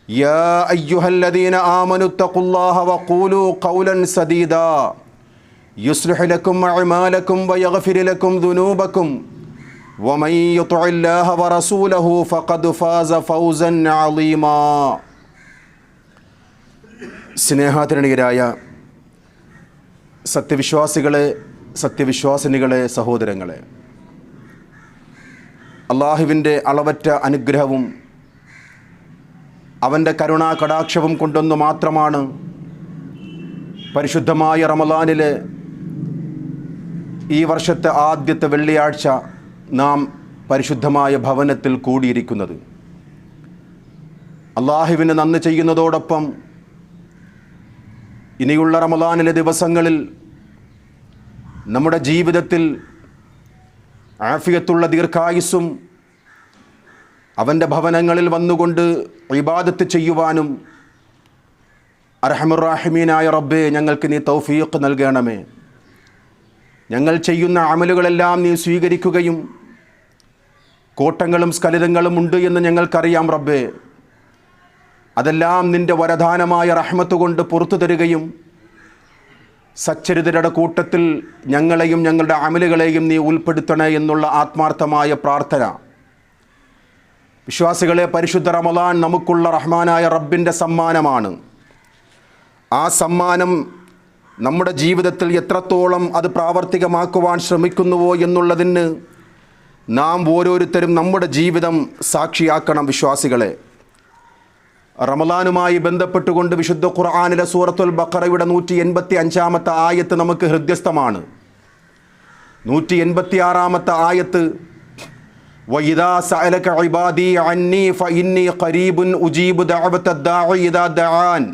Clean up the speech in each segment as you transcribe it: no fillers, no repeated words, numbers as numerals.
يا أيها الذين آمنوا اتقوا الله وقولوا قولا سديدا يصلح لكم أعمالكم ويغفر لكم ذنوبكم ومن يطع الله ورسوله فقد فاز فوزا عظيما. സ്നേഹാദരണീയരായ സത്യവിശ്വാസികളെ, സത്യവിശ്വാസിനികളെ, സഹോദരങ്ങളെ, അള്ളാഹുവിൻ്റെ അളവറ്റ അനുഗ്രഹവും അവൻ്റെ കരുണാ കടാക്ഷവും കൊണ്ടൊന്നു മാത്രമാണ് പരിശുദ്ധമായ റമളാനിലെ ഈ വർഷത്തെ ആദ്യത്തെ വെള്ളിയാഴ്ച നാം പരിശുദ്ധമായ ഭവനത്തിൽ കൂടിയിരിക്കുന്നത്. അള്ളാഹുവിന് നന്ദി ചെയ്യുന്നതോടൊപ്പം ഇനിയുള്ള റമളാനിലെ ദിവസങ്ങളിൽ നമ്മുടെ ജീവിതത്തിൽ ആഫിയത്തുള്ള ദീർഘായുസ്സും അവൻ്റെ ഭവനങ്ങളിൽ വന്നുകൊണ്ട് ഇബാദത്ത് ചെയ്യുവാനും അർഹമുർറാഹിമീനായ റബ്ബേ, ഞങ്ങൾക്ക് നീ തൗഫീഖ് നൽകണമേ. ഞങ്ങൾ ചെയ്യുന്ന അമലുകളെല്ലാം നീ സ്വീകരിക്കുകയും കോട്ടങ്ങളും സ്ഖലിതങ്ങളും ഉണ്ട് എന്ന് ഞങ്ങൾക്കറിയാം റബ്ബേ. അതെല്ലാം നിൻ്റെ വരദാനമായ റഹ്മത്ത് കൊണ്ട് പുറത്തു തരികയും സച്ചരിതരുടെ കൂട്ടത്തിൽ ഞങ്ങളെയും ഞങ്ങളുടെ അമലുകളെയും നീ ഉൾപ്പെടുത്തണേ എന്നുള്ള ആത്മാർത്ഥമായ പ്രാർത്ഥന. വിശ്വാസികളെ, പരിശുദ്ധ റമളാൻ നമുക്കുള്ള റഹ്മാനായ റബ്ബിൻ്റെ സമ്മാനമാണ്. ആ സമ്മാനം നമ്മുടെ ജീവിതത്തിൽ എത്രത്തോളം അത് പ്രാവർത്തികമാക്കുവാൻ ശ്രമിക്കുന്നുവോ എന്നുള്ളതിന് നാം ഓരോരുത്തരും നമ്മുടെ ജീവിതം സാക്ഷിയാക്കണം. വിശ്വാസികളെ, റമളാനുമായി ബന്ധപ്പെട്ടുകൊണ്ട് വിശുദ്ധ ഖുർആനിലെ സൂറത്തുൽ ബഖറയുടെ 185-ാമത്തെ ആയത്ത് നമുക്ക് ഹൃദ്യസ്ഥമാണ്. 186-ാമത്തെ ആയത്ത്, വഇദാ സഅലക ഇബാദി അന്നി ഫഇന്നി ഖരീബുൻ ഉജീബു ദഅവത ദാഇ ഇദാ ദഅാൻ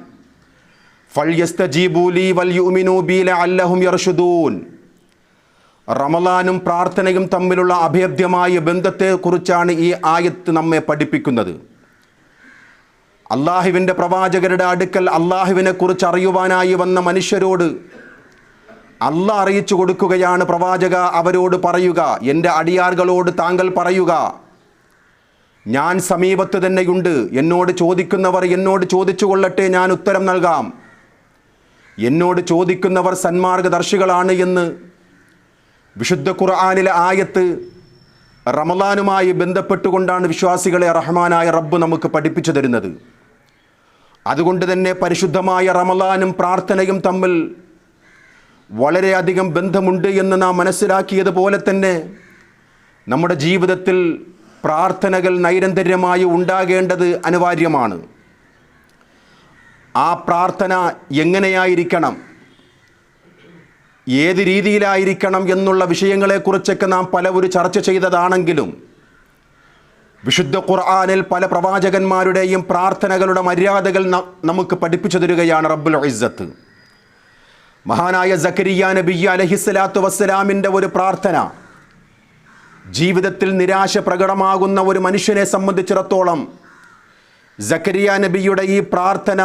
ഫൽയസ്തജീബൂ ലീ വൽയുഅ്മിനൂ ബി ലഅല്ലഹും യർഷുദൂൻ. റമളാനും പ്രാർത്ഥനയും തമ്മിലുള്ള അഭേദ്യമായ ബന്ധത്തെക്കുറിച്ചാണ് ഈ ആയത്ത് നമ്മെ പഠിപ്പിക്കുന്നത്. അള്ളാഹുവിൻ്റെ പ്രവാചകരുടെ അടുക്കൽ അള്ളാഹുവിനെക്കുറിച്ച് അറിയുവാനായി വന്ന മനുഷ്യരോട് അള്ളാഹ് അറിയിച്ചു കൊടുക്കുകയാണ്, പ്രവാചക അവരോട് പറയുക, എൻ്റെ അടിയാറുകളോട് താങ്കൾ പറയുക, ഞാൻ സമീപത്ത് തന്നെയുണ്ട്. എന്നോട് ചോദിക്കുന്നവർ എന്നോട് ചോദിച്ചു കൊള്ളട്ടെ, ഞാൻ ഉത്തരം നൽകാം. എന്നോട് ചോദിക്കുന്നവർ സന്മാർഗദർശികളാണ് എന്ന് വിശുദ്ധ ഖുർആനിലെ ആയത്ത് റമളാനുമായി ബന്ധപ്പെട്ടുകൊണ്ടാണ് വിശ്വാസികളെ റഹ്മാനായ റബ്ബ് നമുക്ക് പഠിപ്പിച്ചു തരുന്നത്. അതുകൊണ്ട് തന്നെ പരിശുദ്ധമായ റമളാനും പ്രാർത്ഥനയും തമ്മിൽ വളരെയധികം ബന്ധമുണ്ട് എന്ന് നാം മനസ്സിലാക്കിയതുപോലെ തന്നെ നമ്മുടെ ജീവിതത്തിൽ പ്രാർത്ഥനകൾ നൈരന്തര്യമായി ഉണ്ടാകേണ്ടത് അനിവാര്യമാണ്. ആ പ്രാർത്ഥന എങ്ങനെയായിരിക്കണം, ഏത് രീതിയിലായിരിക്കണം എന്നുള്ള വിഷയങ്ങളെക്കുറിച്ചൊക്കെ നാം പലവരും ചർച്ച ചെയ്തതാണെങ്കിലും വിശുദ്ധ ഖുർആനിൽ പല പ്രവാചകന്മാരുടെയും പ്രാർത്ഥനകളുടെ മര്യാദകൾ നമുക്ക് പഠിപ്പിച്ചു തരികയാണ് റബ്ബുൽ ഇസ്സത്ത്. മഹാനായ സക്കരിയ നബി അലൈഹിസ്സലാത്തു വസ്സലാമിൻ്റെ ഒരു പ്രാർത്ഥന ജീവിതത്തിൽ നിരാശ പ്രകടമാകുന്ന ഒരു മനുഷ്യനെ സംബന്ധിച്ചിടത്തോളം സക്കരിയ നബിയുടെ ഈ പ്രാർത്ഥന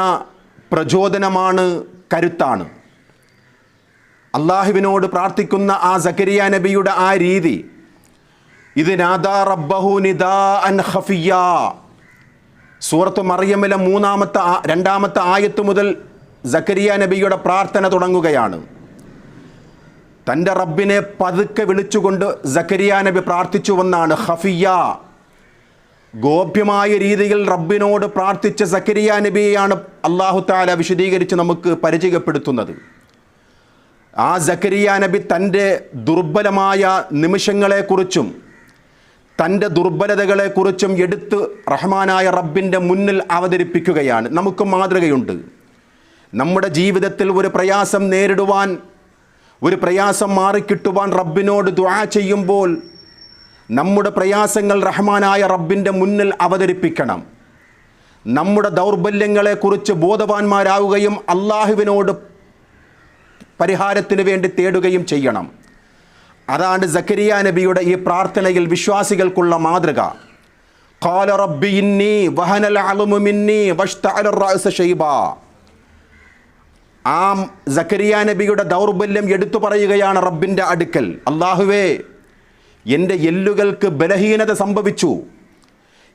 പ്രചോദനമാണ്, കരുത്താണ്. അള്ളാഹുവിനോട് പ്രാർത്ഥിക്കുന്ന ആ സക്കരിയ നബിയുടെ ആ രീതി, ഇത് നാദാ റബ്ബഹു നിദാഅൻ ഖഫിയ്യാ, സൂറത്ത് മറിയമിലെ 2-ാമത്തെ ആയത്ത് മുതൽ സക്കരിയ നബിയുടെ പ്രാർത്ഥന തുടങ്ങുകയാണ്. തൻ്റെ റബ്ബിനെ പതുക്കെ വിളിച്ചുകൊണ്ട് സക്കരിയ നബി പ്രാർത്ഥിച്ചുവെന്നാണ്. ഖഫിയ്യ, ഗോപ്യമായ രീതിയിൽ റബ്ബിനോട് പ്രാർത്ഥിച്ച സക്കരിയ നബിയെയാണ് അല്ലാഹു തആല വിശദീകരിച്ച് നമുക്ക് പരിചയപ്പെടുത്തുന്നത്. ആ സക്കരിയ നബി തൻ്റെ ദുർബലമായ നിമിഷങ്ങളെക്കുറിച്ചും തൻ്റെ ദുർബലതകളെക്കുറിച്ചും എടുത്ത് റഹ്മാനായ റബ്ബിൻ്റെ മുന്നിൽ അവതരിപ്പിക്കുകയാണ്. നമുക്ക് മാതൃകയുണ്ട്. നമ്മുടെ ജീവിതത്തിൽ ഒരു പ്രയാസം നേരിടുവാൻ, ഒരു പ്രയാസം മാറിക്കിട്ടുവാൻ റബ്ബിനോട് ദുആ ചെയ്യുമ്പോൾ നമ്മുടെ പ്രയാസങ്ങൾ റഹ്മാനായ റബ്ബിൻ്റെ മുന്നിൽ അവതരിപ്പിക്കണം. നമ്മുടെ ദൗർബല്യങ്ങളെക്കുറിച്ച് ബോധവാന്മാരാവുകയും അള്ളാഹുവിനോട് പരിഹാരത്തിന് വേണ്ടി തേടുകയും ചെയ്യണം. അതാണ് സക്കരിയ നബിയുടെ ഈ പ്രാർത്ഥനയിൽ വിശ്വാസികൾക്കുള്ള മാതൃക. ഖാല റബ്ബി ഇന്നി വഹനൽ അളമു മിന്നി വഷ്തഅല റഅസ ശൈബാ. ആ സക്കരിയ നബിയുടെ ദൗർബല്യം എടുത്തു പറയുകയാണ് റബ്ബിൻ്റെ അടുക്കൽ. അല്ലാഹുവേ, എൻ്റെ എല്ലുകൾക്ക് ബലഹീനത സംഭവിച്ചു,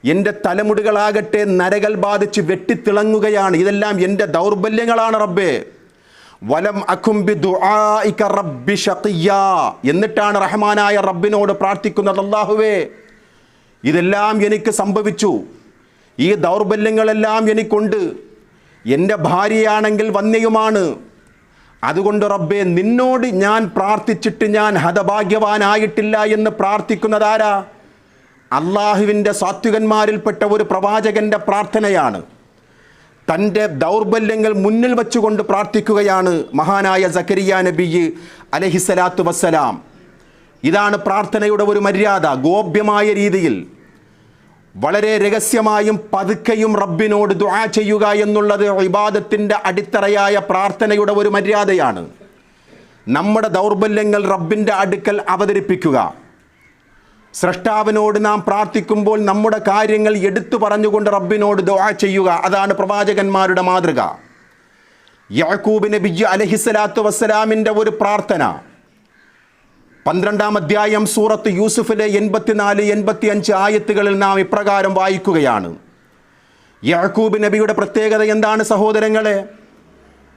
എൻ്റെ തലമുടികളാകട്ടെ നരകൾ ബാധിച്ച് വെട്ടിത്തിളങ്ങുകയാണ്. ഇതെല്ലാം എൻ്റെ ദൗർബല്യങ്ങളാണ് റബ്ബേ. വലം അകും ബിദുആഇക റബ്ബി ശഖിയ്യാ, എന്നിട്ടാണ് റഹ്മാനായ റബ്ബിനോട് പ്രാർത്ഥിക്കുന്നത്, അല്ലാഹുവേ ഇതെല്ലാം എനിക്ക് സംഭവിച്ചു, ഈ ദൗർബല്യങ്ങളെല്ലാം എനിക്കുണ്ട്, എൻ്റെ ഭാര്യയാണെങ്കിൽ വന്യയുമാണ്, അതുകൊണ്ട് റബ്ബേ നിന്നോട് ഞാൻ പ്രാർത്ഥിച്ചിട്ട് ഞാൻ ഹതഭാഗ്യവാനായിട്ടില്ല എന്ന് പ്രാർത്ഥിക്കുന്നതാരാ? അള്ളാഹുവിൻ്റെ സാത്വികന്മാരിൽപ്പെട്ട ഒരു പ്രവാചകൻ്റെ പ്രാർത്ഥനയാണ്. തൻ്റെ ദൗർബല്യങ്ങൾ മുന്നിൽ വച്ചുകൊണ്ട് പ്രാർത്ഥിക്കുകയാണ് മഹാനായ സക്കരിയ നബി അലൈഹിസ്സലാത്തു വസ്സലാം. ഇതാണ് പ്രാർത്ഥനയുടെ ഒരു മര്യാദ. ഗോപ്യമായ രീതിയിൽ വളരെ രഹസ്യമായും പതുക്കെയും റബ്ബിനോട് ദുആ ചെയ്യുക എന്നുള്ളത് ഇബാദത്തിൻ്റെ അടിത്തറയായ പ്രാർത്ഥനയുടെ ഒരു മര്യാദയാണ്. നമ്മുടെ ദൗർബല്യങ്ങൾ റബ്ബിൻ്റെ അടുക്കൽ അവതരിപ്പിക്കുക. സ്രഷ്ടാവിനോട് നാം പ്രാർത്ഥിക്കുമ്പോൾ നമ്മുടെ കാര്യങ്ങൾ എടുത്തു പറഞ്ഞുകൊണ്ട് റബ്ബിനോട് ദുആ ചെയ്യുക. അതാണ് പ്രവാചകന്മാരുടെ മാതൃക. യാക്കൂബ് നബി അലൈഹിസ്സലാത്തു വസ്സലാമിൻ്റെ ഒരു പ്രാർത്ഥന 12-ാം അധ്യായം സൂറത്ത് യൂസുഫിലെ 84-85 ആയത്തുകളിൽ നാം ഇപ്രകാരം വായിക്കുകയാണ്. യാക്കൂബ് നബിയുടെ പ്രത്യേകത എന്താണ് സഹോദരങ്ങളെ?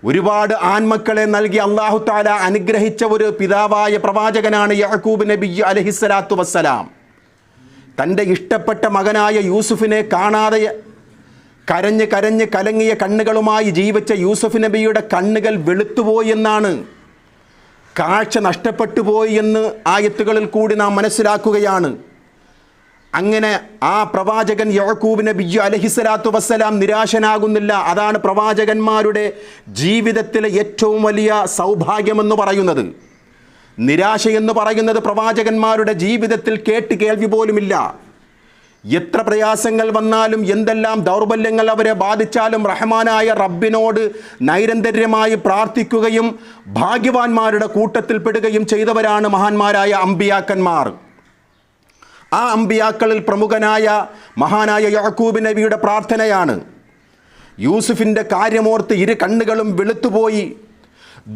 ഒരുപാട് ആൺമക്കളെ നൽകി അല്ലാഹു തആല അനുഗ്രഹിച്ച ഒരു പിതാവായ പ്രവാചകനാണ് യാക്കൂബ് നബി അലൈഹിസ്സലാത്തു വസ്സലാം. തൻ്റെ ഇഷ്ടപ്പെട്ട മകനായ യൂസുഫിനെ കാണാതെ കരഞ്ഞ് കരഞ്ഞ് കലങ്ങിയ കണ്ണുകളുമായി ജീവിച്ച യൂസുഫ് നബിയുടെ കണ്ണുകൾ വെളുത്തുപോയി എന്നാണ്, കാഴ്ച നഷ്ടപ്പെട്ടു പോയി എന്ന് ആയത്തുകളിൽ കൂടി നാം മനസ്സിലാക്കുകയാണ്. അങ്ങനെ ആ പ്രവാചകൻ യാക്കൂബ് നബി അലൈഹിസ്സലാത്തു വസ്സലാം നിരാശനാകുന്നില്ല. അതാണ് പ്രവാചകന്മാരുടെ ജീവിതത്തിലെ ഏറ്റവും വലിയ സൗഭാഗ്യമെന്ന് പറയുന്നത്. നിരാശയെന്ന് പറയുന്നത് പ്രവാചകന്മാരുടെ ജീവിതത്തിൽ കേട്ട് കേൾവി പോലുമില്ല. എത്ര പ്രയാസങ്ങൾ വന്നാലും എന്തെല്ലാം ദൗർബല്യങ്ങൾ അവരെ ബാധിച്ചാലും റഹ്മാനായ റബ്ബിനോട് നൈരന്തര്യമായി പ്രാർത്ഥിക്കുകയും ഭാഗ്യവാന്മാരുടെ കൂട്ടത്തിൽ പെടുകയും ചെയ്തവരാണ് മഹാന്മാരായ അമ്പിയാക്കന്മാർ. ആ അമ്പിയാക്കളിൽ പ്രമുഖനായ മഹാനായ യാക്കൂബ് നബിയുടെ പ്രാർത്ഥനയാണ്. യൂസുഫിൻ്റെ കാര്യമോർത്ത് ഇരു കണ്ണുകളും വെളുത്തുപോയി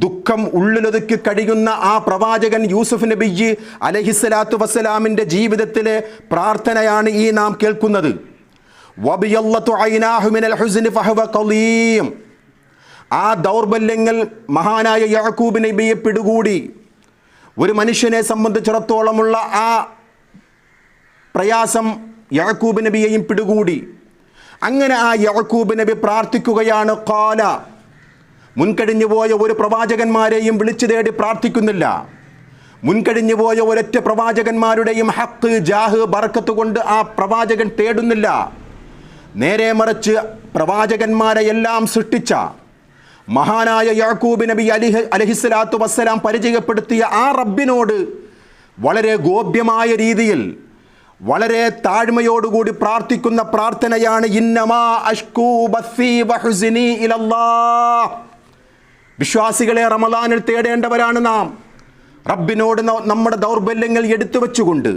ദുഃഖം ഉള്ളിലൊതുക്കി കഴിയുന്ന ആ പ്രവാചകൻ യൂസുഫ് നബി അലൈഹിസ്സലാത്തു വസ്സലാമിൻ്റെ ജീവിതത്തിലെ പ്രാർത്ഥനയാണ് ഈ നാം കേൾക്കുന്നത്. വബിയല്ലതു ഐനാഹു മിനൽ ഹുസ്നി ഫഹവ ഖലീം. ആ ദൗർബല്യങ്ങൾ മഹാനായ യാക്കൂബ് നബിയെ പിടികൂടി. ഒരു മനുഷ്യനെ സംബന്ധിച്ചിടത്തോളമുള്ള ആ പ്രയാസം യാക്കൂബ് നബിയെയും പിടികൂടി. അങ്ങനെ ആ യാക്കൂബ് നബി പ്രാർത്ഥിക്കുകയാണ്. ഖാല, മുൻകഴിഞ്ഞു പോയ ഒരു പ്രവാചകന്മാരെയും വിളിച്ചു തേടി പ്രാർത്ഥിക്കുന്നില്ല. മുൻകഴിഞ്ഞു പോയ ഒരൊറ്റ പ്രവാചകന്മാരുടെയും ഹക്ക് ജാഹ് ബർക്കത്ത് കൊണ്ട് ആ പ്രവാചകൻ തേടുന്നില്ല. നേരെ മറിച്ച് പ്രവാചകന്മാരെ എല്ലാം സൃഷ്ടിച്ച മഹാനായ യാക്കൂബ് നബി അലൈഹിസ്സലാത്തു വസ്സലാം പരിചയപ്പെടുത്തിയ ആ റബ്ബിനോട് വളരെ ഗോപ്യമായ രീതിയിൽ വളരെ താഴ്മയോടുകൂടി പ്രാർത്ഥിക്കുന്ന പ്രാർത്ഥനയാണ് ഇന്നമാ അഷ്കൂ ബസ്സി വഹുസ്നി ഇലല്ലാഹ്. വിശ്വാസികളെ, റമളാനിൽ തേടേണ്ടവരാണ് നാം. റബ്ബിനോട് നമ്മുടെ ദൗർബല്യങ്ങൾ എടുത്തു വെച്ചുകൊണ്ട്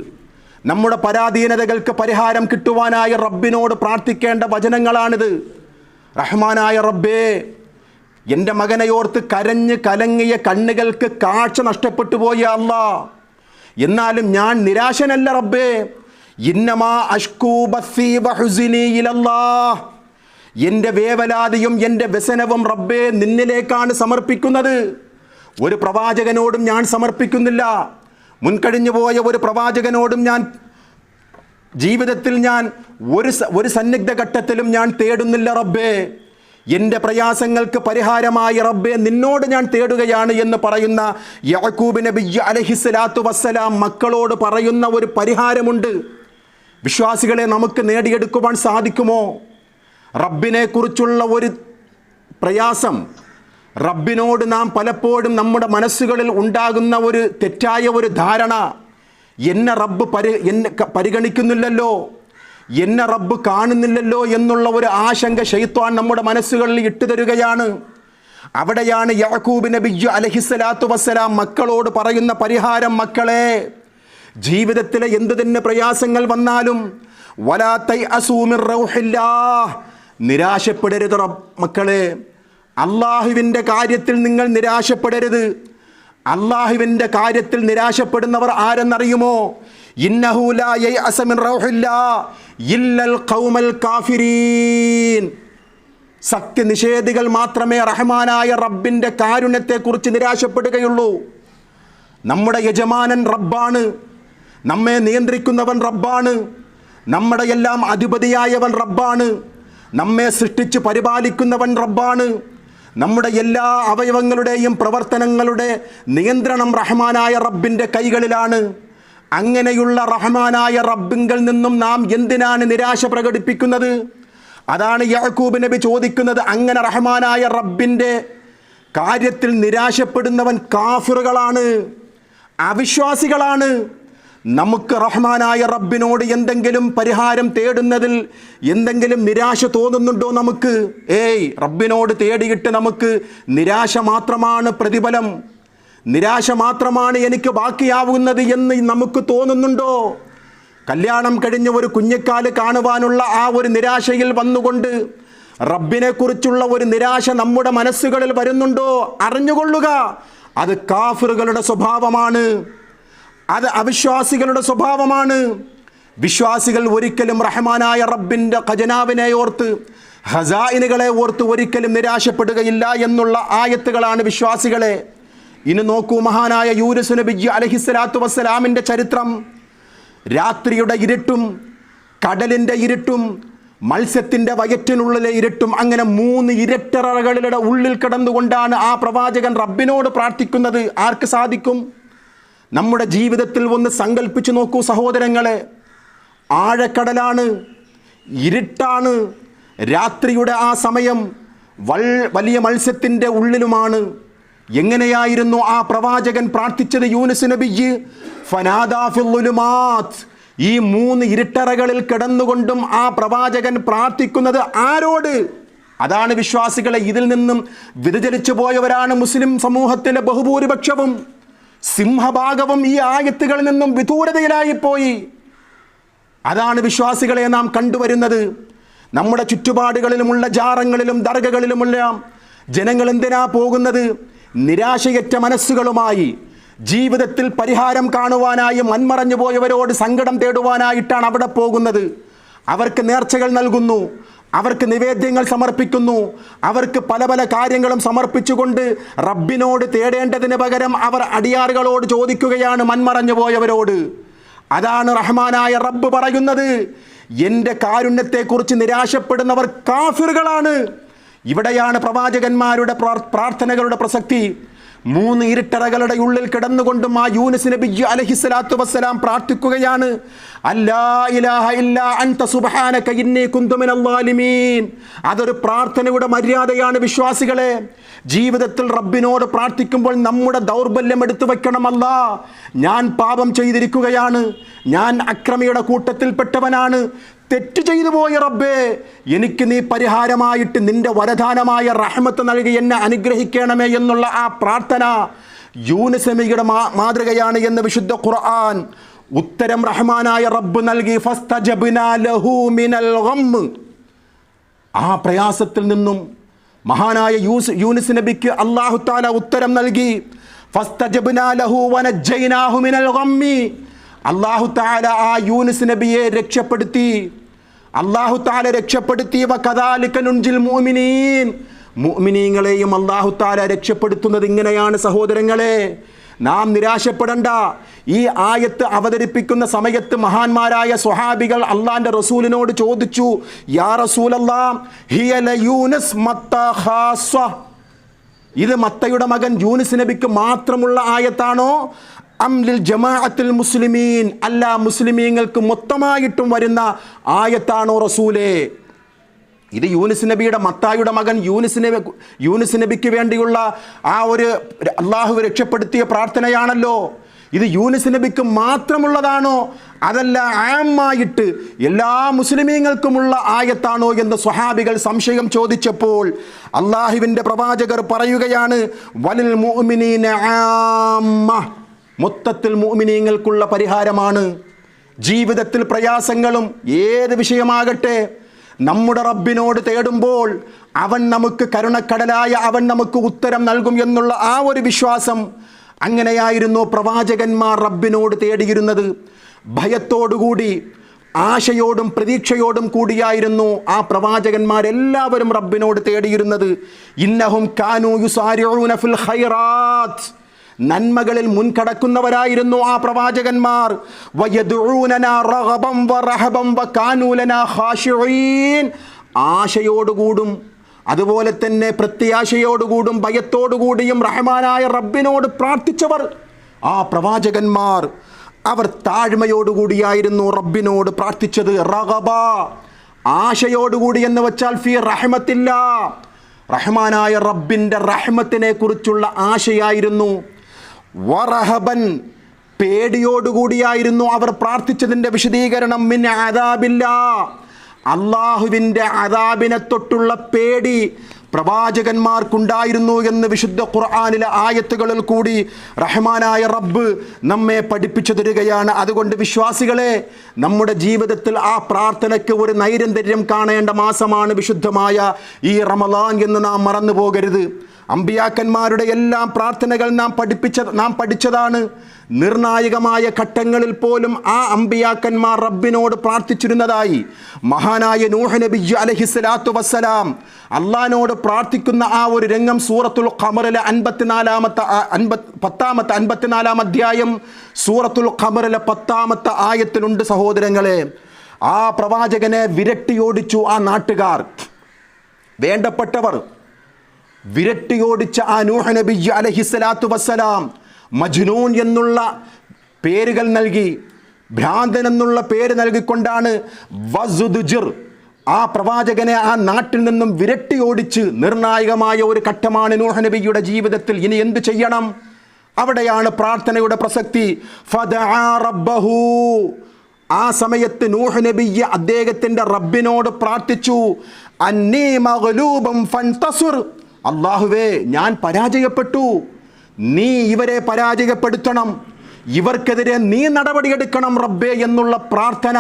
നമ്മുടെ പരാധീനതകൾക്ക് പരിഹാരം കിട്ടുവാനായി റബ്ബിനോട് പ്രാർത്ഥിക്കേണ്ട വചനങ്ങളാണിത്. റഹ്മാനായ റബ്ബേ, എൻ്റെ മകനെയോർത്ത് കരഞ്ഞ് കലങ്ങിയ കണ്ണുകൾക്ക് കാഴ്ച നഷ്ടപ്പെട്ടു പോയ അല്ലാ, എന്നാലും ഞാൻ നിരാശനല്ല റബ്ബേ. ഇന്നമാ അഷ്കൂ ബസ്സി വഹുസ്നി ഇലല്ലാഹ്. എൻ്റെ വേവലാതിയും എൻ്റെ വ്യസനവും റബ്ബേ നിന്നിലേക്കാണ് സമർപ്പിക്കുന്നത്. ഒരു പ്രവാചകനോടും ഞാൻ സമർപ്പിക്കുന്നില്ല. മുൻകഴിഞ്ഞു പോയ ഒരു പ്രവാചകനോടും ഞാൻ ജീവിതത്തിൽ ഞാൻ ഒരു സന്നിഗ്ധ ഘട്ടത്തിലും ഞാൻ തേടുന്നില്ല റബ്ബേ. എൻ്റെ പ്രയാസങ്ങൾക്ക് പരിഹാരമായി റബ്ബേ നിന്നോട് ഞാൻ തേടുകയാണ് എന്ന് പറയുന്ന യാക്കൂബ് നബി അലൈഹിസ്സലാത്തു വസ്സലാം മക്കളോട് പറയുന്ന ഒരു പരിഹാരമുണ്ട്. വിശ്വാസികളെ, നമുക്ക് നേടിയെടുക്കുവാൻ സാധിക്കുമോ? റബ്ബിനെക്കുറിച്ചുള്ള ഒരു പ്രയാസം, റബ്ബിനോട് നാം പലപ്പോഴും നമ്മുടെ മനസ്സുകളിൽ ഉണ്ടാകുന്ന ഒരു തെറ്റായ ഒരു ധാരണ, എന്നെ റബ്ബ് പരിഗണിക്കുന്നില്ലല്ലോ, എന്നെ റബ്ബ് കാണുന്നില്ലല്ലോ എന്നുള്ള ഒരു ആശങ്ക ശൈത്വാൻ നമ്മുടെ മനസ്സുകളിൽ ഇട്ടുതരുകയാണ്. അവിടെയാണ് യാക്കൂബ് നബി അലൈഹിസ്സലാത്തു വസ്സലാം മക്കളോട് പറയുന്ന പരിഹാരം. മക്കളെ, ജീവിതത്തിലെ എന്തു തന്നെ പ്രയാസങ്ങൾ വന്നാലും വലാ തൈഅസൂ മിർ റൗഹില്ലാഹ്, നിരാശപ്പെടരുത് മക്കളെ. അള്ളാഹുവിൻ്റെ കാര്യത്തിൽ നിങ്ങൾ നിരാശപ്പെടരുത്. അള്ളാഹുവിൻ്റെ കാര്യത്തിൽ നിരാശപ്പെടുന്നവർ ആരെന്നറിയുമോ? ഇന്നഹു ലാ യയഅസ മിൻ റൗഹില്ലാ ഇല്ലൽ ഖൗമൽ കാഫിരീൻ. സത്യനിഷേധികൾ മാത്രമേ റഹ്മാനായ റബ്ബിൻ്റെ കാരുണ്യത്തെക്കുറിച്ച് നിരാശപ്പെടുകയുള്ളൂ. നമ്മുടെ യജമാനൻ റബ്ബാണ്, നമ്മെ നിയന്ത്രിക്കുന്നവൻ റബ്ബാണ്, നമ്മുടെ എല്ലാം അധിപതിയായവൻ റബ്ബാണ്, നമ്മെ സൃഷ്ടിച്ച് പരിപാലിക്കുന്നവൻ റബ്ബാണ്, നമ്മുടെ എല്ലാ അവയവങ്ങളുടെയും പ്രവർത്തനങ്ങളുടെ നിയന്ത്രണം റഹ്മാനായ റബ്ബിൻ്റെ കൈകളിലാണ്. അങ്ങനെയുള്ള റഹ്മാനായ റബ്ബിങ്കിൽ നിന്നും നാം എന്തിനാണ് നിരാശ പ്രകടിപ്പിക്കുന്നത്? അതാണ് യാക്കൂബ് നബി ചോദിക്കുന്നത്. അങ്ങനെ റഹ്മാനായ റബ്ബിൻ്റെ കാര്യത്തിൽ നിരാശപ്പെടുന്നവൻ കാഫിറുകളാണ്, അവിശ്വാസികളാണ്. നമുക്ക് റഹ്മാനായ റബ്ബിനോട് എന്തെങ്കിലും പരിഹാരം തേടുന്നതിൽ എന്തെങ്കിലും നിരാശ തോന്നുന്നുണ്ടോ? നമുക്ക് റബ്ബിനോട് തേടിയിട്ട് നമുക്ക് നിരാശ മാത്രമാണ് പ്രതിഫലം, നിരാശ മാത്രമാണ് എനിക്ക് ബാക്കിയാവുന്നത് എന്ന് നമുക്ക് തോന്നുന്നുണ്ടോ? കല്യാണം കഴിഞ്ഞ ഒരു കുഞ്ഞിക്കാല് കാണുവാനുള്ള ആ ഒരു നിരാശയിൽ വന്നുകൊണ്ട് റബ്ബിനെക്കുറിച്ചുള്ള ഒരു നിരാശ നമ്മുടെ മനസ്സുകളിൽ വരുന്നുണ്ടോ? അറിഞ്ഞുകൊള്ളുക, അത് കാഫിറുകളുടെ സ്വഭാവമാണ്, അത് അവിശ്വാസികളുടെ സ്വഭാവമാണ്. വിശ്വാസികൾ ഒരിക്കലും റഹ്മാനായ റബ്ബിൻ്റെ ഖജനാവിനെ ഓർത്ത്, ഖസായിനുകളെ ഓർത്ത് ഒരിക്കലും നിരാശപ്പെടുകയില്ല എന്നുള്ള ആയത്തുകളാണ് വിശ്വാസികളെ. ഇനി നോക്കൂ, മഹാനായ യൂനുസ് നബി അലൈഹിസ്സലാത്തു വസ്സലാമിൻ്റെ ചരിത്രം. രാത്രിയുടെ ഇരുട്ടും കടലിൻ്റെ ഇരുട്ടും മത്സ്യത്തിൻ്റെ വയറ്റിനുള്ളിലെ ഇരുട്ടും, അങ്ങനെ 3 ഇരുട്ടറകളുടെ ഉള്ളിൽ കിടന്നുകൊണ്ടാണ് ആ പ്രവാചകൻ റബ്ബിനോട് പ്രാർത്ഥിക്കുന്നത്. ആർക്ക് സാധിക്കും? നമ്മുടെ ജീവിതത്തിൽ ഒന്ന് സങ്കല്പിച്ചു നോക്കൂ സഹോദരങ്ങളെ. ആഴക്കടലാണ്, ഇരുട്ടാണ്, രാത്രിയുടെ ആ സമയം വലിയ മത്സ്യത്തിൻ്റെ ഉള്ളിലുമാണ്. എങ്ങനെയായിരുന്നു ആ പ്രവാചകൻ പ്രാർത്ഥിച്ചത്? യൂനുസ് നബി ഫനാദാ ഫിൽ ളുലുമാത്ത്, ഈ 3 ഇരുട്ടറകളിൽ കിടന്നുകൊണ്ടും ആ പ്രവാചകൻ പ്രാർത്ഥിക്കുന്നത് ആരോട്? അതാണ് വിശ്വാസികളെ. ഇതിൽ നിന്നും വ്യതിചലിച്ചു പോയവരാണ് മുസ്ലിം സമൂഹത്തിലെ ബഹുഭൂരിപക്ഷവും. സിംഹഭാഗവും ഈ ആയത്തുകളിൽ നിന്നും വിദൂരതയിലായിപ്പോയി. അതാണ് വിശ്വാസികളെ നാം കണ്ടുവരുന്നത്. നമ്മുടെ ചുറ്റുപാടുകളിലുമുള്ള ജാറങ്ങളിലും ദർഗകളിലുമെല്ലാം ജനങ്ങൾ എന്തിനാ പോകുന്നത്? നിരാശയറ്റ മനസ്സുകളുമായി, ജീവിതത്തിൽ പരിഹാരം കാണുവാനായി മൺമറഞ്ഞു പോയവരോട് സങ്കടം തേടുവാനായിട്ടാണ് അവിടെ പോകുന്നത്. അവർക്ക് നേർച്ചകൾ നൽകുന്നു, അവർക്ക് നിവേദ്യങ്ങൾ സമർപ്പിക്കുന്നു, അവർക്ക് പല പല കാര്യങ്ങളും സമർപ്പിച്ചുകൊണ്ട് റബ്ബിനോട് തേടേണ്ടതിന് പകരം അവർ അടിയാറുകളോട് ചോദിക്കുകയാണ്, മൺമറഞ്ഞു പോയവരോട്. അതാണ് റഹ്മാനായ റബ്ബ് പറയുന്നത്, എൻ്റെ കാരുണ്യത്തെക്കുറിച്ച് നിരാശപ്പെടുന്നവർ കാഫിറുകളാണ്. ഇവിടെയാണ് പ്രവാചകന്മാരുടെ പ്രാർത്ഥനകളുടെ പ്രസക്തി. 3 ഇരുട്ടറകളുടെ ഉള്ളിൽ കിടന്നുകൊണ്ടും ആ യൂനുസ് നബി അലൈഹിസ്സലാത്തു വസ്സലാം പ്രാർത്ഥിക്കുകയാണ്, അല്ലാ ഇലാഹ ഇല്ലാ അൻത സുബ്ഹാനക ഇന്നി കുന്തു മിനൽ ളാലിമീൻ. അതൊരു പ്രാർത്ഥനയുടെ മര്യാദയാണ് വിശ്വാസികളെ. ജീവിതത്തിൽ റബ്ബിനോട് പ്രാർത്ഥിക്കുമ്പോൾ നമ്മുടെ ദൗർബല്യം എടുത്തു വെക്കണം. അല്ലാ, ഞാൻ പാപം ചെയ്തിരിക്കുകയാണ്, ഞാൻ അക്രമിയുടെ കൂട്ടത്തിൽപ്പെട്ടവനാണ്, തെറ്റ് ചെയ്തു പോയ റബ്ബേ, എനിക്ക് നീ പരിഹാരമായിട്ട് നിന്റെ വരദാനമായ റഹ്മത്ത് നൽകി എന്നെ അനുഗ്രഹിക്കണമേ എന്നുള്ള ആ പ്രാർത്ഥന യൂനുസ് നബിയുടെ മാതൃകയാണ് എന്ന് വിശുദ്ധ ഖുർആൻ. ഉത്തരം റഹ്മാനായ റബ്ബ് നൽകി. ഫസ്തജബ്നാ ലഹു മിനൽ ഗം. ആ പ്രയാസത്തിൽ നിന്നും മഹാനായ യൂനുസ് നബിക്ക് അല്ലാഹു തആല ഉത്തരം നൽകി. ഫസ്തജബ്നാ ലഹു വനജ്ജയ്നാഹു മിനൽ ഗമ്മി. അല്ലാഹു തആല ആ യൂനുസ് നബിയെ രക്ഷപ്പെടുത്തി. അല്ലാഹു തആല രക്ഷപ്പെടുത്തി. വകദാലിക നുൻജിൽ മുഅ്മിനീൻ. മുഅ്മിനീങ്ങളെയും അല്ലാഹു തആല രക്ഷപ്പെടുത്തുന്നത് ഇങ്ങനെയാണ് സഹോദരങ്ങളെ. നാം നിരാശപ്പെടണ്ട. ഈ ആയത്ത് അവതരിപ്പിക്കുന്ന സമയത്ത് മഹാന്മാരായ സ്വഹാബികൾ അള്ളാന്റെ റസൂലിനോട് ചോദിച്ചു, യാ റസൂലല്ലാഹ്, ഹിയ ലയൂനുസ് മത്ത ഖാസ്സ. ഇത് മത്തയുടെ മകൻ യൂനുസ് നബിക്ക് മാത്രമുള്ള ആയത്താണോ? അംലിൽ ജമാഅത്തിൽ മുസ്ലിമീൻ, അല്ല മുസ്ലിമീങ്ങൾക്ക് മൊത്തമായിട്ടും വരുന്ന ആയത്താണോ റസൂലേ? ഇത് യൂനുസ് നബിയുടെ, മത്തായുടെ മകൻ യൂനുസ് നബിക്ക് വേണ്ടിയുള്ള ആ ഒരു അള്ളാഹു രക്ഷപ്പെടുത്തിയ പ്രാർത്ഥനയാണല്ലോ. ഇത് യൂനുസ് നബിക്ക് മാത്രമുള്ളതാണോ, അതല്ല ആമായിട്ട് എല്ലാ മുസ്ലിമീങ്ങൾക്കുമുള്ള ആയത്താണോ എന്ന് സ്വഹാബികൾ സംശയം ചോദിച്ചപ്പോൾ അള്ളാഹുവിൻ്റെ പ്രവാചകർ പറയുകയാണ്, വലിൽ മുഅ്മിനീന ആമ്മ, മൊത്തത്തിൽ മുഅ്മിനീങ്ങൾക്കുള്ള പരിഹാരമാണ്. ജീവിതത്തിൽ പ്രയാസങ്ങളും ഏത് വിഷയമാകട്ടെ, നമ്മുടെ റബ്ബിനോട് തേടുമ്പോൾ അവൻ നമുക്ക് കരുണക്കടലായ അവൻ നമുക്ക് ഉത്തരം നൽകും എന്നുള്ള ആ ഒരു വിശ്വാസം. അങ്ങനെയായിരുന്നു പ്രവാചകന്മാർ റബ്ബിനോട് തേടിയിരുന്നത്. ഭയത്തോടുകൂടി ആശയോടും പ്രതീക്ഷയോടും കൂടിയായിരുന്നു ആ പ്രവാചകന്മാരെല്ലാവരും റബ്ബിനോട് തേടിയിരുന്നത്. ഇന്നഹും കാനൂ യുസാരിഊന ഫിൽ ഖൈറാത്ത്, നന്മകളിൽ മുൻകടക്കുന്നവരായിരുന്നു ആ പ്രവാചകന്മാർ. വയദഊനനാ റഗബൻ വറഹബൻ വകാനൂ ലനാ ഖാശിഈൻ, ആശയോടുകൂടും അതുപോലെ തന്നെ പ്രത്യാശയോടുകൂടും ഭയത്തോടുകൂടിയും റഹ്മാനായ റബ്ബിനോട് പ്രാർത്ഥിച്ചവർ ആ പ്രവാചകന്മാർ. അവർ താഴ്മയോടുകൂടിയായിരുന്നു റബ്ബിനോട് പ്രാർത്ഥിച്ചത്. റഗബ, ആശയോടുകൂടി എന്ന് വെച്ചാൽ ഫി റഹ്മത്തില്ല, റഹ്മാനായ റബ്ബിൻ്റെ റഹ്മത്തിനെ കുറിച്ചുള്ള ആശയായിരുന്നു. വറഹബൻ, പേടിയോടുകൂടിയായിരുന്നു അവർ പ്രാർത്ഥിച്ചതിൻ്റെ വിശദീകരണം. മിൻ അദാബില്ല, അള്ളാഹുവിൻ്റെ അദാബിനെ തൊട്ടുള്ള പേടി പ്രവാചകന്മാർക്കുണ്ടായിരുന്നു എന്ന് വിശുദ്ധ ഖുർആനിലെ ആയത്തുകളിൽ കൂടി റഹ്മാനായ റബ്ബ് നമ്മെ പഠിപ്പിച്ചു തരികയാണ്. അതുകൊണ്ട് വിശ്വാസികളെ, നമ്മുടെ ജീവിതത്തിൽ ആ പ്രാർത്ഥനയ്ക്ക് ഒരു നൈരന്തര്യം കാണേണ്ട മാസമാണ് വിശുദ്ധമായ ഈ റമളാൻ എന്ന് നാം മറന്നു പോകരുത്. അമ്പിയാക്കന്മാരുടെ എല്ലാം പ്രാർത്ഥനകൾ നാം പഠിച്ചതാണ്. നിർണായകമായ ഘട്ടങ്ങളിൽ പോലും ആ അമ്പിയാക്കന്മാർ റബ്ബിനോട് പ്രാർത്ഥിച്ചിരുന്നതായി മഹാനായ നൂഹ് നബി അലൈഹിസ്സലാത്തു വസ്സലാം അള്ളാഹിനോട് പ്രാർത്ഥിക്കുന്ന ആ ഒരു രംഗം സൂറത്തുൽ ഖമറിലെ 54-ാം അധ്യായം സൂറത്തുൽ ഖമറിലെ 10-ാമത്തെ ആയത്തിലുണ്ട് സഹോദരങ്ങളെ. ആ പ്രവാചകനെ വിരട്ടിയോടിച്ചു ആ നാട്ടുകാർ, വേണ്ടപ്പെട്ടവർ വിരട്ടിയോടിച്ച ആ നൂഹ് നബി അലൈഹിസ്സലാത്തു വസ്സലാം മജ്നൂൻ എന്നുള്ള പേരുകൾ നൽകി, ഭ്രാന്തൻ എന്നുള്ള പേര് നൽകിക്കൊണ്ടാണ് വസുദ്ജിർ ആ പ്രവാചകനെ ആ നാട്ടിൽ നിന്നും വിരട്ടി ഓടിച്ച് നിർണായകമായ ഒരു ഘട്ടമാണ് നൂഹ് നബിയുടെ ജീവിതത്തിൽ. ഇനി എന്ത് ചെയ്യണം? അവിടെയാണ് പ്രാർത്ഥനയുടെ പ്രസക്തി. ഫദഅ റബ്ബഹു, ആ സമയത്ത് നൂഹ് നബി അദ്ദേഹത്തിൻ്റെ റബ്ബിനോട് പ്രാർത്ഥിച്ചു. അന്നീ മഗ്ലൂബൻ ഫൻതസിർ, അല്ലാഹുവേ ഞാൻ പരാജയപ്പെട്ടു, നീ ഇവരെ പരാജയപ്പെടുത്തണം, ഇവർക്കെതിരെ നീ നടപടിയെടുക്കണം റബ്ബേ എന്നുള്ള പ്രാർത്ഥന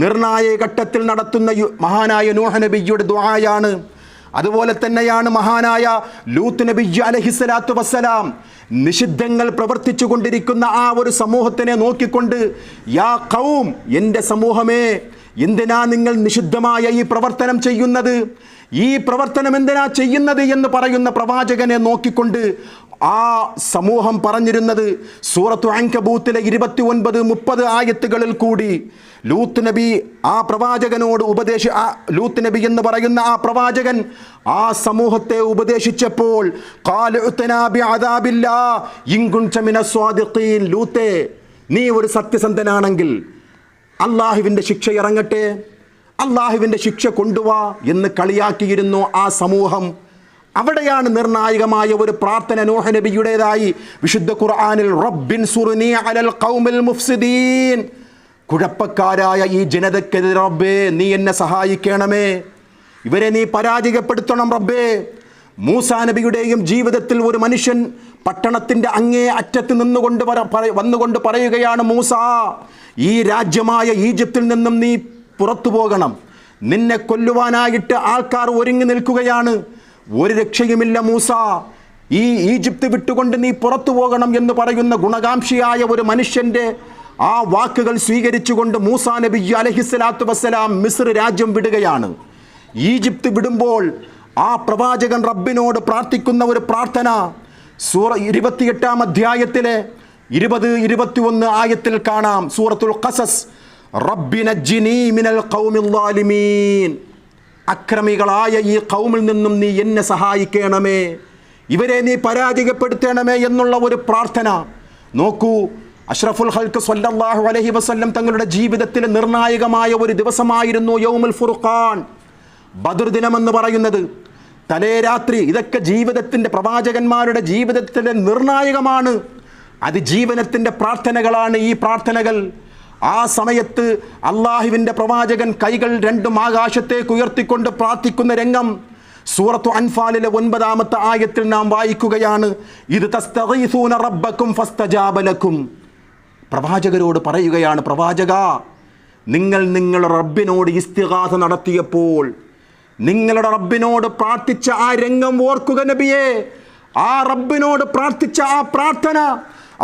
നിർണായക ഘട്ടത്തിൽ നടത്തുന്ന മഹാനായ നൂഹ് നബിയുടെ ദുആയാണ്. അതുപോലെ തന്നെയാണ് മഹാനായ ലൂത്ത് നബി അലൈഹിസ്സലാത്തു വസ്സലാം നിഷിദ്ധങ്ങൾ പ്രവർത്തിച്ചു കൊണ്ടിരിക്കുന്ന ആ ഒരു സമൂഹത്തിനെ നോക്കിക്കൊണ്ട്, യാ ഖൗം, എൻ്റെ സമൂഹമേ, എന്തിനാ നിങ്ങൾ നിഷിദ്ധമായ ഈ പ്രവർത്തനം ചെയ്യുന്നത്? ഈ പ്രവർത്തനം എന്തിനാ ചെയ്യുന്നത് എന്ന് പറയുന്ന പ്രവാചകനെ നോക്കിക്കൊണ്ട് ആ സമൂഹം പറഞ്ഞിരുന്നത് സൂറത്തു അൻകബൂത്തിലെ 29-30 ആയത്തുകളിൽ കൂടി ലൂത്ത് നബി ആ പ്രവാചകനോട് ലൂത്ത് നബി എന്ന് പറയുന്ന ആ പ്രവാചകൻ ആ സമൂഹത്തെ ഉപദേശിച്ചപ്പോൾ, ലൂത്തേ, നീ ഒരു സത്യസന്ധനാണെങ്കിൽ അള്ളാഹുവിൻ്റെ ശിക്ഷ ഇറങ്ങട്ടെ, അള്ളാഹുവിൻ്റെ ശിക്ഷ കൊണ്ടുവാ എന്ന് കളിയാക്കിയിരുന്നു ആ സമൂഹം. അവിടെയാണ് നിർണായകമായ ഒരു പ്രാർത്ഥന നൂഹ് നബിയുടേതായി വിശുദ്ധ ഖുർആനിൽ റബ്ബിൻ സുർനി അലൽ ഖൗമിൽ മുഫ്സിദീൻ, കുഴപ്പക്കാരായ ഈ ജനതക്കെതിരെ റബ്ബേ നീ എന്നെ സഹായിക്കണമേ, ഇവരെ നീ പരാജയപ്പെടുത്തണം റബ്ബേ. മൂസാ നബിയുടെയും ജീവിതത്തിൽ ഒരു മനുഷ്യൻ പട്ടണത്തിൻ്റെ അങ്ങേ അറ്റത്ത് വന്നുകൊണ്ട് പറയുകയാണ്, മൂസാ, ഈ രാജ്യമായ ഈജിപ്തിൽ നിന്നും നീ പുറത്തു പോകണം, നിന്നെ കൊല്ലുവാനായിട്ട് ആൾക്കാർ ഒരുങ്ങി നിൽക്കുകയാണ്, ഒരു രക്ഷയുമില്ല മൂസ, ഈ ഈജിപ്ത് വിട്ടുകൊണ്ട് നീ പുറത്തു പോകണം എന്ന് പറയുന്ന ഗുണകാംക്ഷിയായ ഒരു മനുഷ്യൻ്റെ ആ വാക്കുകൾ സ്വീകരിച്ചുകൊണ്ട് മൂസാ നബി അലൈഹിസ്സലാത്തു വസ്സലാം മിസ്ർ രാജ്യം വിടുകയാണ്. ഈജിപ്ത് വിടുമ്പോൾ ആ പ്രവാചകൻ റബ്ബിനോട് പ്രാർത്ഥിക്കുന്ന ഒരു പ്രാർത്ഥന സൂറ 28-ാം അധ്യായത്തിലെ 20-21 ആയത്തിൽ കാണാം. സൂറത്തുൽ ഖസസ്, റബ്ബി നജ്ജിനി മിനൽ ഖൗമിൽ ളാലിമീൻ, അക്രമികളായ ഈ ഖൗമിൽ നിന്നും നീ എന്നെ സഹായിക്കണമേ, ഇവരെ നീ പരാജയപ്പെടുത്തണമേ എന്നുള്ള ഒരു പ്രാർത്ഥന. നോക്കൂ, അഷ്റഫുൽ ഖൽഖ് സ്വല്ലല്ലാഹു അലൈഹി വസല്ലം തങ്ങളുടെ ജീവിതത്തിലെ നിർണായകമായ ഒരു ദിവസമായിരുന്നു യൗമുൽ ഫുർഖാൻ, ബദർ ദിനമെന്ന് പറയുന്നത്. തലേ രാത്രി, ഇതൊക്കെ ജീവിതത്തിൻ്റെ പ്രവാചകന്മാരുടെ ജീവിതത്തിലെ നിർണായകമാണ്, അതിജീവനത്തിൻ്റെ പ്രാർത്ഥനകളാണ് ഈ പ്രാർത്ഥനകൾ. ആ സമയത്ത് അള്ളാഹുവിൻ്റെ പ്രവാചകൻ കൈകൾ രണ്ടും ആകാശത്തേക്ക് ഉയർത്തിക്കൊണ്ട് പ്രാർത്ഥിക്കുന്ന രംഗം സൂറത്തു അൻഫാലിലെ 9-ാമത്തെ ആയത്തിൽ നാം വായിക്കുകയാണ്. ഇത് തസ്തഗീസൂന റബ്ബക്കും ഫസ്തജാബ ലക്കും, പ്രവാചകരോട് പറയുകയാണ്, പ്രവാചകാ, നിങ്ങളുടെ റബ്ബിനോട് ഇസ്തിഗാസ നടത്തിയപ്പോൾ, നിങ്ങളുടെ റബ്ബിനോട് പ്രാർത്ഥിച്ച ആ രംഗം ഓർക്കുക നബിയേ. ആ റബ്ബിനോട് പ്രാർത്ഥിച്ച ആ പ്രാർത്ഥന,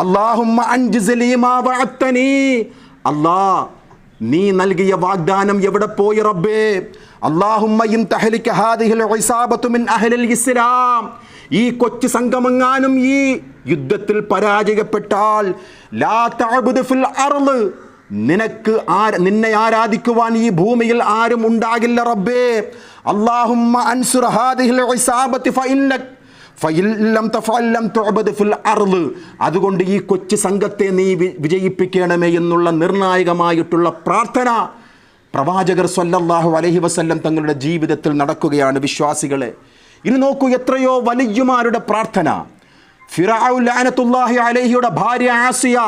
അല്ലാഹുമ്മ അൻജിസ് ലീ മാ വഅദ്തനീ, അല്ലാ, നീ നൽകിയ വാഗ്ദാനം എവിടെ പോയി റബ്ബേ? അല്ലാഹുമ്മ ഇൻ തഹ്ലിക ഹാദിഹിൽ ഇസാബത്തു മിൻ അഹ്ലിൽ ഇസ്ലാം, ഈ കൊച്ചു സംഗമങ്ങാനും ഈ യുദ്ധത്തിൽ പരാജയപ്പെട്ടാൽ ലാ തഅബുദു ഫിൽ അർള്, നിന്നെ ആരാധിക്കുവാൻ ഈ ഭൂമിയിൽ ആരും ഉണ്ടാകില്ല റബ്ബേ. അല്ലാഹുമ്മ അൻസുർ ഹാദിഹിൽ ഇസാബത്തി ഫഇല്ലം തഫഅൽ ലം തുഅബദ് ഫിൽ അർള്, അതുകൊണ്ട് ഈ കൊച്ചു സംഘത്തെ നീ വിജയിപ്പിക്കണമേ എന്നുള്ള നിർണായകമായിട്ടുള്ള പ്രാർത്ഥന പ്രവാചകർ സ്വല്ലല്ലാഹു അലൈഹി വസല്ലം തങ്ങളുടെ ജീവിതത്തിൽ നടക്കുകയാണ് വിശ്വാസികളെ. ഇനി നോക്കൂ, എത്രയോ വലിയമാരുടെ പ്രാർത്ഥന. ഫിറഔൻ ലഅനത്തുല്ലാഹി അലൈഹിയുടെ ഭാര്യ ആസിയ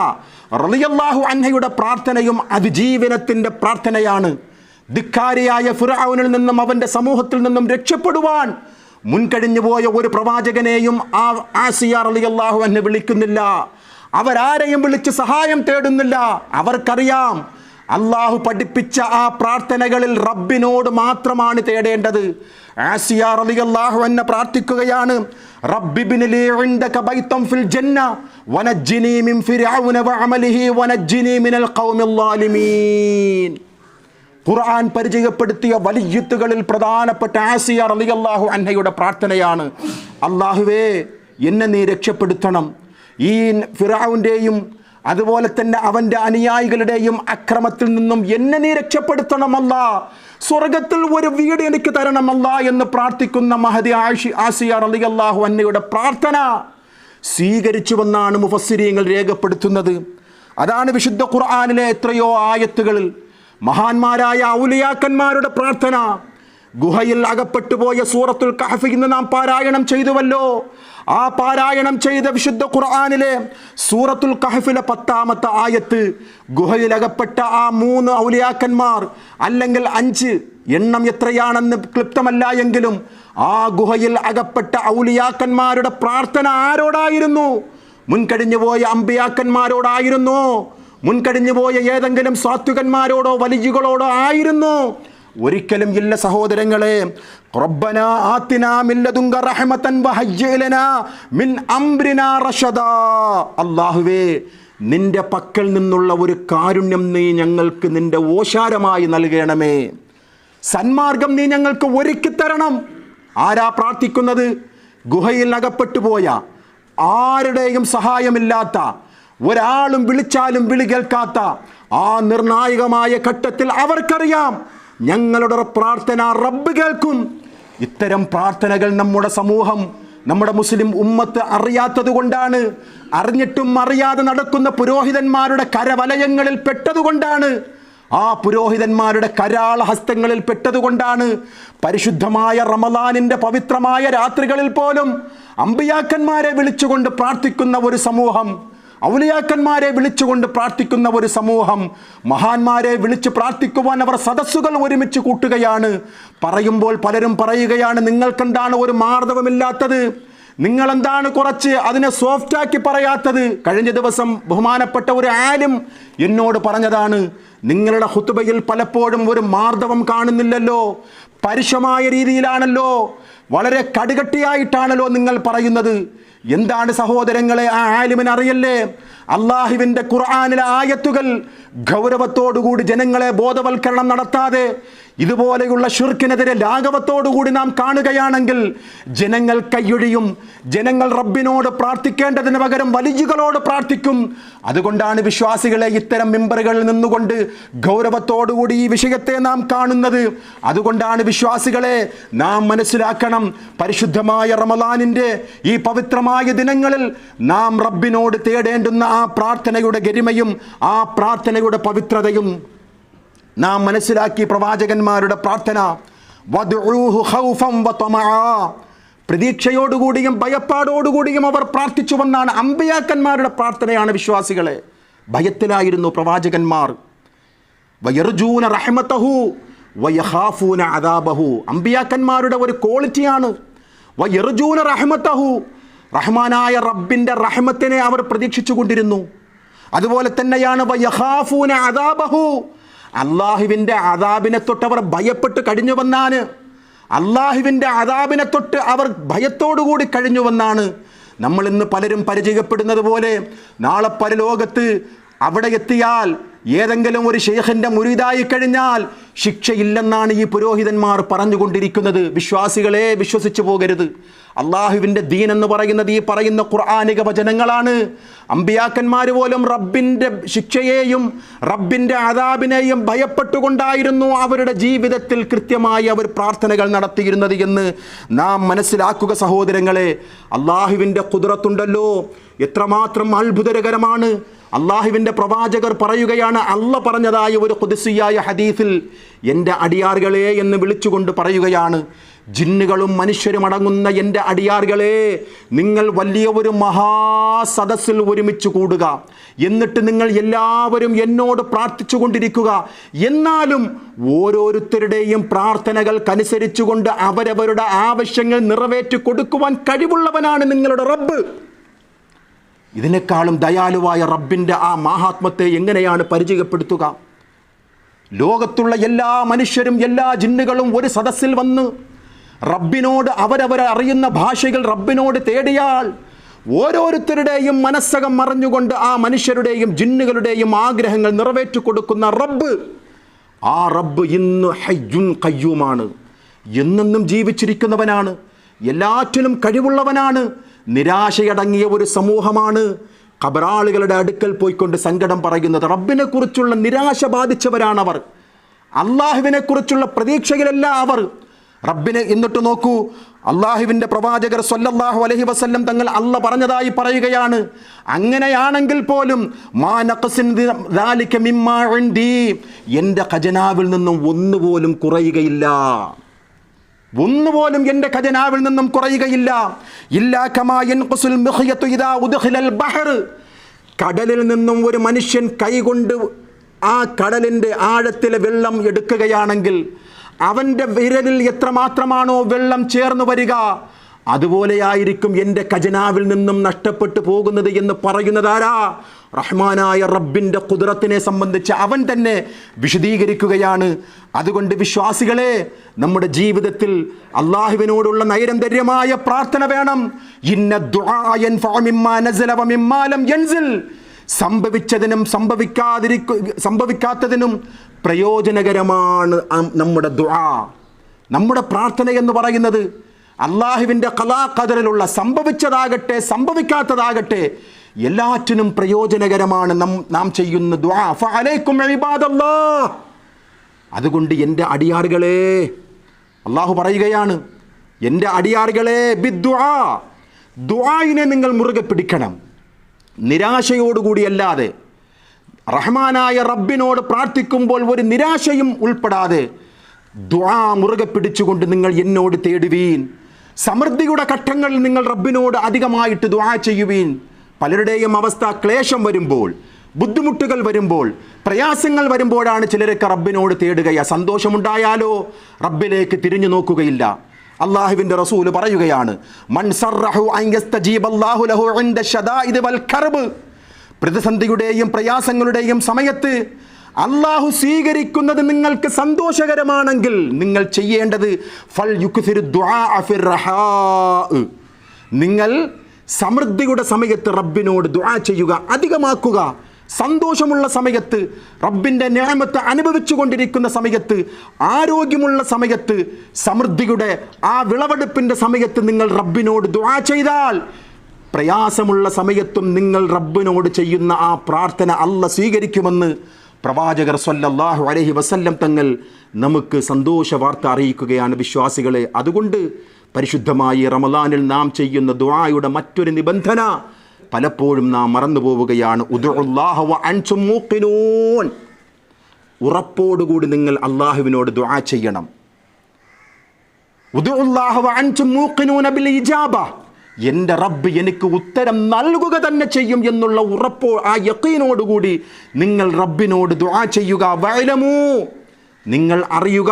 റളിയല്ലാഹു അൻഹയുടെ പ്രാർത്ഥനയും അതിജീവനത്തിൻ്റെ പ്രാർത്ഥനയാണ്. ധിക്കാരിയായ ഫിറഔനിൽ നിന്നും അവൻ്റെ സമൂഹത്തിൽ നിന്നും രക്ഷപ്പെടുവാൻ മുൻകഴിഞ്ഞു പോയ ഒരു പ്രവാചകനെയും ആ ആസിയ റളിയല്ലാഹു അൻഹ വിളിക്കുന്നില്ല. അവരാരെയും വിളിച്ച് സഹായം തേടുന്നില്ല. അവർക്കറിയാം അള്ളാഹു പഠിപ്പിച്ച ആ പ്രാർത്ഥനകളിൽ റബ്ബിനോട് മാത്രമാണ് തേടേണ്ടത്. ആസിയ റളിയല്ലാഹു അൻഹ പ്രാർത്ഥിക്കുകയാണ്, റബ്ബിബ്നി ലീ ഇൻദക ബൈതൻ ഫിൽ ജന്ന വനജ്ജിനി മിൻ ഫിർഔന വഅമലിഹി വനജ്ജിനി മിനൽ ഖൗമിൽ ളാലിമീൻ. ഖുർആൻ പരിചയപ്പെടുത്തിയ വലിയ്യത്തുകളിൽ പ്രധാനപ്പെട്ട ആസിയ റളിയല്ലാഹു അൻഹയുടെ പ്രാർത്ഥനയാണ്, അല്ലാഹുവേ എന്നെ നീ രക്ഷപ്പെടുത്തണം, ഈ ഫിർഔൻ്റെയും അതുപോലെ തന്നെ അവൻ്റെ അനുയായികളുടെയും അക്രമത്തിൽ നിന്നും എന്നെ നീ രക്ഷപ്പെടുത്തണമല്ല, സ്വർഗത്തിൽ ഒരു വീട് എനിക്ക് തരണമല്ല എന്ന് പ്രാർത്ഥിക്കുന്ന മഹദി ആസിയ റളിയല്ലാഹു അൻഹയുടെ പ്രാർത്ഥന സ്വീകരിച്ചുവെന്നാണ് മുഫസ്സിരീങ്ങൾ രേഖപ്പെടുത്തുന്നത്. അതാണ് വിശുദ്ധ ഖുർആനിലെ എത്രയോ ആയത്തുകളിൽ മഹാന്മാരായ ഔലിയാക്കന്മാരുടെ പ്രാർത്ഥന. ഗുഹയിൽ അകപ്പെട്ടുപോയ സൂറത്തുൽ കഹ്ഫ് ഇന്ന് നാം പാരായണം ചെയ്തുവല്ലോ. ആ പാരായണം ചെയ്ത വിശുദ്ധ ഖുർആനിലെ സൂറത്തുൽ കഹ്ഫിലെ 10-ാമത്തെ ആയത്ത്, ഗുഹയിൽ അകപ്പെട്ട ആ 3 ഔലിയാക്കന്മാർ, അല്ലെങ്കിൽ 5, എണ്ണം എത്രയാണെന്ന് ക്ലിപ്തമല്ല എങ്കിലും ആ ഗുഹയിൽ അകപ്പെട്ട ഔലിയാക്കന്മാരുടെ പ്രാർത്ഥന ആരോടായിരുന്നു? മുൻകഴിഞ്ഞു പോയ അമ്പിയാക്കന്മാരോടായിരുന്നോ? മുൻകഴിഞ്ഞു പോയ ഏതെങ്കിലും സാത്വികന്മാരോടോ വലിയുകളോടോ ആയിരുന്നു? ഒരിക്കലും ഇല്ല സഹോദരങ്ങളെ. റബ്ബനാ ആതിനാ മിൻ ലദുങ്ക റഹ്മതൻ വഹയ്യി ലനാ മിൻ അംരിനാ റഷദാ, അല്ലാഹുവേ നിന്റെ പക്കൽ നിന്നുള്ള ഒരു കാരുണ്യം നീ ഞങ്ങൾക്ക് നിന്റെ ഓശാരമായി നൽകണമേ, സന്മാർഗം നീ ഞങ്ങൾക്ക് ഒരുക്കി തരണം. ആരാ പ്രാർത്ഥിക്കുന്നത്? ഗുഹയിൽ അകപ്പെട്ടു പോയ, ആരുടെയും സഹായമില്ലാത്ത, ഒരാളും വിളിച്ചാലും വിളി കേൾക്കാത്ത ആ നിർണായകമായ ഘട്ടത്തിൽ അവർക്കറിയാം ഞങ്ങളുടെ പ്രാർത്ഥന റബ്ബ് കേൾക്കും. ഇത്തരം പ്രാർത്ഥനകൾ നമ്മുടെ സമൂഹം, നമ്മുടെ മുസ്ലിം ഉമ്മത്ത് അറിയാത്തത് കൊണ്ടാണ്, അറിഞ്ഞിട്ടും അറിയാതെ നടക്കുന്ന പുരോഹിതന്മാരുടെ കരവലയങ്ങളിൽ പെട്ടതുകൊണ്ടാണ്, ആ പുരോഹിതന്മാരുടെ കരാള ഹസ്തങ്ങളിൽ പെട്ടതുകൊണ്ടാണ് പരിശുദ്ധമായ റമളാനിൻ്റെ പവിത്രമായ രാത്രികളിൽ പോലും അമ്പിയാക്കന്മാരെ വിളിച്ചുകൊണ്ട് പ്രാർത്ഥിക്കുന്ന ഒരു സമൂഹം, ഔലിയാക്കന്മാരെ വിളിച്ചുകൊണ്ട് പ്രാർത്ഥിക്കുന്ന ഒരു സമൂഹം, മഹാന്മാരെ വിളിച്ച് പ്രാർത്ഥിക്കുവാൻ അവർ സദസ്സുകൾ ഒരുമിച്ച് കൂട്ടുകയാണ്. പറയുമ്പോൾ പലരും പറയുകയാണ്, നിങ്ങൾക്കെന്താണ് ഒരു മാർദ്ദവമില്ലാത്തത്, നിങ്ങളെന്താണ് കുറച്ച് അതിനെ സോഫ്റ്റാക്കി പറയാത്തത്? കഴിഞ്ഞ ദിവസം ബഹുമാനപ്പെട്ട ഒരു ആലിം എന്നോട് പറഞ്ഞതാണ്, നിങ്ങളുടെ ഖുതുബയിൽ പലപ്പോഴും ഒരു മാർദ്ദവം കാണുന്നില്ലല്ലോ, പരുഷമായ രീതിയിലാണല്ലോ, വളരെ കടുകട്ടിയായിട്ടാണല്ലോ നിങ്ങൾ പറയുന്നത്. എന്താണ് സഹോദരങ്ങളെ ആ ആലിമിന് അറിയല്ലേ? അള്ളാഹുവിൻ്റെ ഖുർആനിലെ ആയത്തുകൾ ഗൗരവത്തോടുകൂടി ജനങ്ങളെ ബോധവൽക്കരണം നടത്താതെ ഇതുപോലെയുള്ള ഷിർക്കിനെതിരെ ലാഘവത്തോടുകൂടി നാം കാണുകയാണെങ്കിൽ ജനങ്ങൾ കയ്യൊഴിയും. ജനങ്ങൾ റബ്ബിനോട് പ്രാർത്ഥിക്കേണ്ടതിന് പകരം വലിയുകളോട് പ്രാർത്ഥിക്കും. അതുകൊണ്ടാണ് വിശ്വാസികളെ ഇത്തരം മിമ്പറുകളിൽ നിന്നുകൊണ്ട് ഗൗരവത്തോടുകൂടി ഈ വിഷയത്തെ നാം കാണുന്നത്. അതുകൊണ്ടാണ് വിശ്വാസികളെ നാം മനസ്സിലാക്കണം, പരിശുദ്ധമായ റമളാനിൻ്റെ ഈ പവിത്രമായ ദിനങ്ങളിൽ നാം റബ്ബിനോട് തേടേണ്ടുന്ന ആ പ്രാർത്ഥനയുടെ ഗരിമയും ആ പ്രാർത്ഥനയുടെ പവിത്രതയും നാം മനസ്സിലാക്കി. പ്രവാചകന്മാരുടെ പ്രാർത്ഥന വദ്ഉഹു ഖൗഫൻ വതമആ, പ്രതീക്ഷയോടുകൂടിയും ഭയപ്പാടോടുകൂടിയും അവർ പ്രാർത്ഥിച്ചുവെന്നാണ്. അമ്പിയാക്കന്മാരുടെ പ്രാർത്ഥനയാണ് വിശ്വാസികളെ. ഭയത്തിലായിരുന്നു പ്രവാചകന്മാർ. വയർജൂന റഹ്മതഹു വയഖാഫൂന അദാബഹു, അമ്പിയാക്കന്മാരുടെ ഒരു ക്വാളിറ്റിയാണ്. വയർജൂന റഹ്മതഹു, റഹ്മാനായ റബ്ബിൻ്റെ റഹ്മത്തിനെ അവർ പ്രതീക്ഷിച്ചു കൊണ്ടിരുന്നു. അതുപോലെ തന്നെയാണ് വയഖാഫൂന അദാബഹു, അള്ളാഹുവിൻ്റെ അദാബിനെ തൊട്ട് അവർ ഭയപ്പെട്ട് കഴിഞ്ഞുവെന്നാണ്. അള്ളാഹുവിൻ്റെ അദാബിനെ തൊട്ട് അവർ ഭയത്തോടുകൂടി കഴിഞ്ഞുവെന്നാണ്. നമ്മൾ ഇന്ന് പലരും പരിചയപ്പെടുന്നത് പോലെ നാളെ പരലോകത്ത് അവിടെ എത്തിയാൽ ഏതെങ്കിലും ഒരു ഷെയ്ഖിൻ്റെ മുരീദായി കഴിഞ്ഞാൽ ശിക്ഷയില്ലെന്നാണ് ഈ പുരോഹിതന്മാർ പറഞ്ഞുകൊണ്ടിരിക്കുന്നത്. വിശ്വാസികളെ, വിശ്വസിച്ചു പോകരുത്. അള്ളാഹുവിൻ്റെ ദീൻ എന്ന് പറയുന്നത് ഈ പറയുന്ന ഖുർആനിക വചനങ്ങളാണ്. അമ്പിയാക്കന്മാർ പോലും റബ്ബിൻ്റെ ശിക്ഷയെയും റബ്ബിൻ്റെ അദാബിനെയും ഭയപ്പെട്ടുകൊണ്ടായിരുന്നു അവരുടെ ജീവിതത്തിൽ കൃത്യമായി അവർ പ്രാർത്ഥനകൾ നടത്തിയിരുന്നത് എന്ന് നാം മനസ്സിലാക്കുക സഹോദരങ്ങളെ. അള്ളാഹുവിൻ്റെ ഖുദ്റത്തുണ്ടല്ലോ, എത്രമാത്രം അത്ഭുതകരമാണ്. അള്ളാഹുവിൻ്റെ പ്രവാചകർ പറയുകയാണ്, അള്ള പറഞ്ഞതായ ഒരു ഖുദ്സിയായ ഹദീസിൽ എൻ്റെ അടിയാറുകളെ എന്ന് വിളിച്ചുകൊണ്ട് പറയുകയാണ്, ജിന്നുകളും മനുഷ്യരും അടങ്ങുന്ന എൻ്റെ അടിയാറുകളെ, നിങ്ങൾ വലിയ ഒരു മഹാസദസ്സിൽ ഒരുമിച്ച് കൂടുക. എന്നിട്ട് നിങ്ങൾ എല്ലാവരും എന്നോട് പ്രാർത്ഥിച്ചു കൊണ്ടിരിക്കുക. എന്നാലും ഓരോരുത്തരുടെയും പ്രാർത്ഥനകൾക്കനുസരിച്ചുകൊണ്ട് അവരവരുടെ ആവശ്യങ്ങൾ നിറവേറ്റി കൊടുക്കുവാൻ കഴിവുള്ളവനാണ് നിങ്ങളുടെ റബ്ബ്. ഇതിനേക്കാളും ദയാലുവായ റബ്ബിൻ്റെ ആ മഹാത്മത്തെ എങ്ങനെയാണ് പരിചയപ്പെടുത്തുക? ലോകത്തുള്ള എല്ലാ മനുഷ്യരും എല്ലാ ജിന്നുകളും ഒരു സദസ്സിൽ വന്ന് റബ്ബിനോട് അവരറിയുന്ന ഭാഷകൾ റബ്ബിനോട് തേടിയാൽ ഓരോരുത്തരുടെയും മനസ്സകം മറിഞ്ഞുകൊണ്ട് ആ മനുഷ്യരുടെയും ജിന്നുകളുടെയും ആഗ്രഹങ്ങൾ നിറവേറ്റി കൊടുക്കുന്ന റബ്ബ്, ആ റബ്ബ് ഇന്ന് ഹയ്യുൻ ഖയ്യൂമാണ്, എന്നെന്നും ജീവിച്ചിരിക്കുന്നവനാണ്, എല്ലാറ്റിലും കഴിവുള്ളവനാണ്. നിരാശയടങ്ങിയ ഒരു സമൂഹമാണ് ഖബറാളുകളുടെ അടുക്കൽ പോയിക്കൊണ്ട് സങ്കടം പറയുന്നത്. റബ്ബിനെ കുറിച്ചുള്ള നിരാശ ബാധിച്ചവരാണവർ. അള്ളാഹുവിനെ കുറിച്ചുള്ള പ്രതീക്ഷയിലല്ല അവർ. റബ്ബിനെ എന്നിട്ട് നോക്കൂ, അള്ളാഹുവിൻ്റെ പ്രവാചകർ സ്വല്ലല്ലാഹു അലൈഹി വസല്ലം തങ്ങൾ അള്ള പറഞ്ഞതായി പറയുകയാണ്, അങ്ങനെയാണെങ്കിൽ പോലും മാ നഖസിൻ ദാലിക മിമ്മാ ഇൻദി, എൻ്റെ ഖജനാവിൽ നിന്നും ഒന്നുപോലും കുറയുകയില്ല, ഒന്നുപോലും എൻ്റെ ഖജനാവിൽ നിന്നും കുറയുകയില്ല. ഇല്ലാ കമാ യൻഖുസുൽ മിഖ്യതു ഇദാ ഉദ്ഖിലൽ ബഹർ, കടലിൽ നിന്നും ഒരു മനുഷ്യൻ കൈകൊണ്ട് ആ കടലിൻ്റെ ആഴത്തിലെ വെള്ളം എടുക്കുകയാണെങ്കിൽ അവൻ്റെ വിരലിൽ എത്രമാത്രമാണോ വെള്ളം ചേർന്ന് വരിക, അതുപോലെയായിരിക്കും എൻ്റെ ഖജനാവിൽ നിന്നും നഷ്ടപ്പെട്ടു പോകുന്നത് എന്ന് പറയുന്നതാരാ? റഹ്മാനായ റബ്ബിൻ്റെ ഖുദ്റത്തിനെ സംബന്ധിച്ച് അവൻ തന്നെ വിശദീകരിക്കുകയാണ്. അതുകൊണ്ട് വിശ്വാസികളെ, നമ്മുടെ ജീവിതത്തിൽ അള്ളാഹുവിനോടുള്ള നൈരന്തര്യമായ പ്രാർത്ഥന വേണം. ഇന്ന ദുആ യൻഫഉ മിമ്മാ നസല വ മിമ്മാ ലം യൻസിൽ, സംഭവിച്ചതിനും സംഭവിക്കാത്തതിനും പ്രയോജനകരമാണ് നമ്മുടെ ദുആ. നമ്മുടെ പ്രാർത്ഥന എന്ന് പറയുന്നത് അള്ളാഹുവിൻ്റെ ഖലാ ഖദറിലുള്ള സംഭവിച്ചതാകട്ടെ സംഭവിക്കാത്തതാകട്ടെ എല്ലാറ്റിനും പ്രയോജനകരമാണ് നാം ചെയ്യുന്ന ദുആ. ഫഅലൈക്കും ഇബാദല്ലാഹ്, അതുകൊണ്ട് എൻ്റെ അടിയാറുകളെ, അള്ളാഹു പറയുകയാണ്, എൻ്റെ അടിയാറുകളെ ബിദ്ദുആ, ദുആയിനെ നിങ്ങൾ മുറുകെ പിടിക്കണം. നിരാശയോടുകൂടിയല്ലാതെ, റഹ്മാനായ റബ്ബിനോട് പ്രാർത്ഥിക്കുമ്പോൾ ഒരു നിരാശയും ഉൾപ്പെടാതെ ദുആ മുറുകെ പിടിച്ചുകൊണ്ട് നിങ്ങൾ എന്നോട് തേടുവീൻ. സമൃദ്ധിയുടെ ഘട്ടങ്ങളിൽ നിങ്ങൾ റബ്ബിനോട് അധികമായിട്ട് ദുആ ചെയ്യുവീൻ. പലരുടെയും അവസ്ഥ ക്ലേശം വരുമ്പോൾ, ബുദ്ധിമുട്ടുകൾ വരുമ്പോൾ, പ്രയാസങ്ങൾ വരുമ്പോഴാണ് ചിലരൊക്കെ റബ്ബിനോട് തേടുകയാ. സന്തോഷമുണ്ടായാലോ റബ്ബിലേക്ക് തിരിഞ്ഞു നോക്കുകയില്ല. അള്ളാഹുവിൻ്റെ റസൂൽ പറയുകയാണ്, മൻ സർറഹു അൻ യസ്തജീബല്ലാഹു ലഹു ഇൻദ ശദാഇദ് വൽ കർബ്, പ്രതിസന്ധിയുടെയും പ്രയാസങ്ങളുടെയും സമയത്ത് അള്ളാഹു സ്വീകരിക്കുന്നത് നിങ്ങൾക്ക് സന്തോഷകരമാണെങ്കിൽ നിങ്ങൾ ചെയ്യേണ്ടത് ഫൽ യുക്സിറു ദുആ ഫിർ റഹാ, നിങ്ങൾ സമൃദ്ധിയുടെ സമയത്ത് റബ്ബിനോട് ദുആ ചെയ്യുക, അധികമാക്കുക. സന്തോഷമുള്ള സമയത്ത്, റബ്ബിൻ്റെ നിഅമത്ത് അനുഭവിച്ചു കൊണ്ടിരിക്കുന്ന സമയത്ത്, ആരോഗ്യമുള്ള സമയത്ത്, സമൃദ്ധിയുടെ ആ വിളവെടുപ്പിൻ്റെ സമയത്ത് നിങ്ങൾ റബ്ബിനോട് ദുആ ചെയ്താൽ, പ്രയാസമുള്ള സമയത്തും നിങ്ങൾ റബ്ബിനോട് ചെയ്യുന്ന ആ പ്രാർത്ഥന അല്ലാഹ് സ്വീകരിക്കുമെന്ന് പ്രവാചകർ സ്വല്ലല്ലാഹു അലൈഹി വസല്ലം തങ്ങൾ നമുക്ക് സന്തോഷ വാർത്ത അറിയിക്കുകയാണ് വിശ്വാസികളെ. അതുകൊണ്ട് പരിശുദ്ധമായി റമളാനിൽ നാം ചെയ്യുന്ന ദുആയുടെ മറ്റൊരു നിബന്ധന പലപ്പോഴും നാം മറന്നു പോവുകയാണ്. ഉദ്ഉല്ലാഹ വ അൻതും മൂഖിനൂൻ, ഉറപ്പോടുകൂടി നിങ്ങൾ അള്ളാഹുവിനോട് ദുആ ചെയ്യണം. ഉദ്ഉല്ലാഹ വ അൻതും മൂഖിനൂന ബിൽ ഇജാബ, എൻ്റെ റബ്ബ് എനിക്ക് ഉത്തരം നൽകുക തന്നെ ചെയ്യും എന്നുള്ള ഉറപ്പോ ആ യഖീനോടുകൂടി നിങ്ങൾ റബ്ബിനോട് ദുആ ചെയ്യുക. വഅലമൂ, നിങ്ങൾ അറിയുക,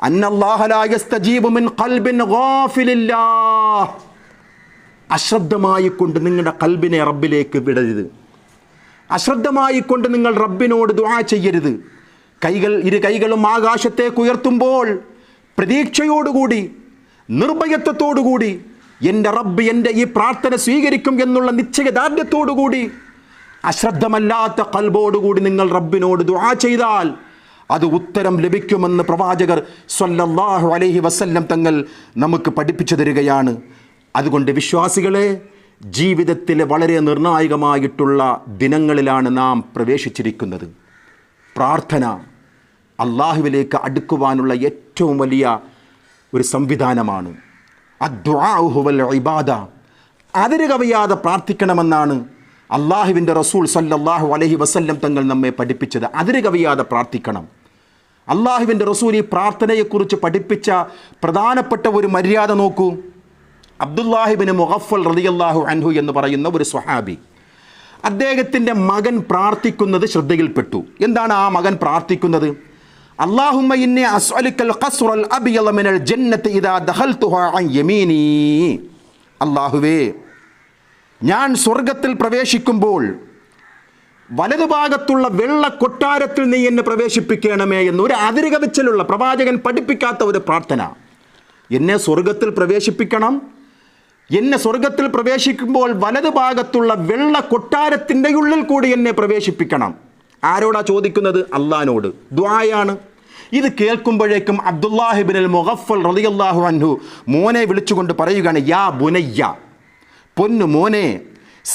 അന്നല്ലാഹ ലാ യസ്തജീബു മിൻ ഖൽബിൻ ഗാഫിലില്ലാഹ്, അശ്രദ്ധമായിക്കൊണ്ട് നിങ്ങളുടെ കൽബിനെ റബ്ബിലേക്ക് വിടരുത്. അശ്രദ്ധമായിക്കൊണ്ട് നിങ്ങൾ റബ്ബിനോട് ദുആ ചെയ്യരുത്. ഇരു കൈകളും ആകാശത്തേക്ക് ഉയർത്തുമ്പോൾ പ്രതീക്ഷയോടുകൂടി, നിർഭയത്വത്തോടുകൂടി എൻ്റെ റബ്ബ് എൻ്റെ ഈ പ്രാർത്ഥന സ്വീകരിക്കും എന്നുള്ള നിശ്ചയദാർഢ്യത്തോടുകൂടി അശ്രദ്ധമല്ലാത്ത ഖൽബോടുകൂടി നിങ്ങൾ റബ്ബിനോട് ദുആ ചെയ്താൽ അത് ഉത്തരം ലഭിക്കുമെന്ന് പ്രവാചകർ സ്വല്ലല്ലാഹു അലൈഹി വസല്ലം തങ്ങൾ നമുക്ക് പഠിപ്പിച്ചു തരികയാണ്. അതുകൊണ്ട് വിശ്വാസികളെ, ജീവിതത്തിലെ വളരെ നിർണായകമായിട്ടുള്ള ദിനങ്ങളിലാണ് നാം പ്രവേശിച്ചിരിക്കുന്നത്. പ്രാർത്ഥന അള്ളാഹുവിലേക്ക് അടുക്കുവാനുള്ള ഏറ്റവും വലിയ ഒരു സംവിധാനമാണ്. അദ്ദുആഉ ഹുവൽ ഇബാദ. അതിര് കവിയാതെ പ്രാർത്ഥിക്കണമെന്നാണ് അള്ളാഹുവിൻ്റെ റസൂൽ സല്ലല്ലാഹു അലൈഹി വസല്ലം തങ്ങൾ നമ്മെ പഠിപ്പിച്ചത്. അതിര് കവിയാതെ പ്രാർത്ഥിക്കണം. അള്ളാഹുവിൻ്റെ റസൂൽ ഈ പ്രാർത്ഥനയെക്കുറിച്ച് പഠിപ്പിച്ച പ്രധാനപ്പെട്ട ഒരു മര്യാദ നോക്കൂ. അബ്ദുല്ലാഹിബ്നു മുഗഫൽ റളിയല്ലാഹു അൻഹു എന്ന് പറയുന്ന ഒരു സ്വഹാബി, അദ്ദേഹത്തിൻ്റെ മകൻ പ്രാർത്ഥിക്കുന്നത് ശ്രദ്ധയിൽപ്പെട്ടു. എന്താണ് ആ മകൻ പ്രാർത്ഥിക്കുന്നത്? അല്ലാഹുമ്മ ഇന്നി അസ്അലുക്കൽ ഖസ്റൽ അബ്യള മിനൽ ജന്നത്തി ഇദാ ദഖൽതുഹാ അൻ യമീനി. അല്ലാഹുവേ, ഞാൻ സ്വർഗത്തിൽ പ്രവേശിക്കുമ്പോൾ വലതുഭാഗത്തുള്ള വെള്ള കൊട്ടാരത്തിൽ നീ എന്നെ പ്രവേശിപ്പിക്കണമേ എന്ന് ഒരു അതിര് കവിച്ചിലുള്ള പ്രവാചകൻ പഠിപ്പിക്കാത്ത ഒരു പ്രാർത്ഥന. എന്നെ സ്വർഗത്തിൽ പ്രവേശിപ്പിക്കണം. എന്നെ സ്വർഗത്തിൽ പ്രവേശിക്കുമ്പോൾ വലതുഭാഗത്തുള്ള വെള്ള കൊട്ടാരത്തിൻ്റെ ഉള്ളിൽ കൂടി എന്നെ പ്രവേശിപ്പിക്കണം. ആരോടാ ചോദിക്കുന്നത്? അള്ളാഹിനോട്. ദുആയാണ്. ഇത് കേൾക്കുമ്പോഴേക്കും അബ്ദുല്ലാഹിബ്നുൽ മുഗഫൽ റളിയല്ലാഹു അൻഹു മോനെ വിളിച്ചുകൊണ്ട് പറയുകയാണ്, യാ ബുനയ്യ, പൊന്നു മോനെ,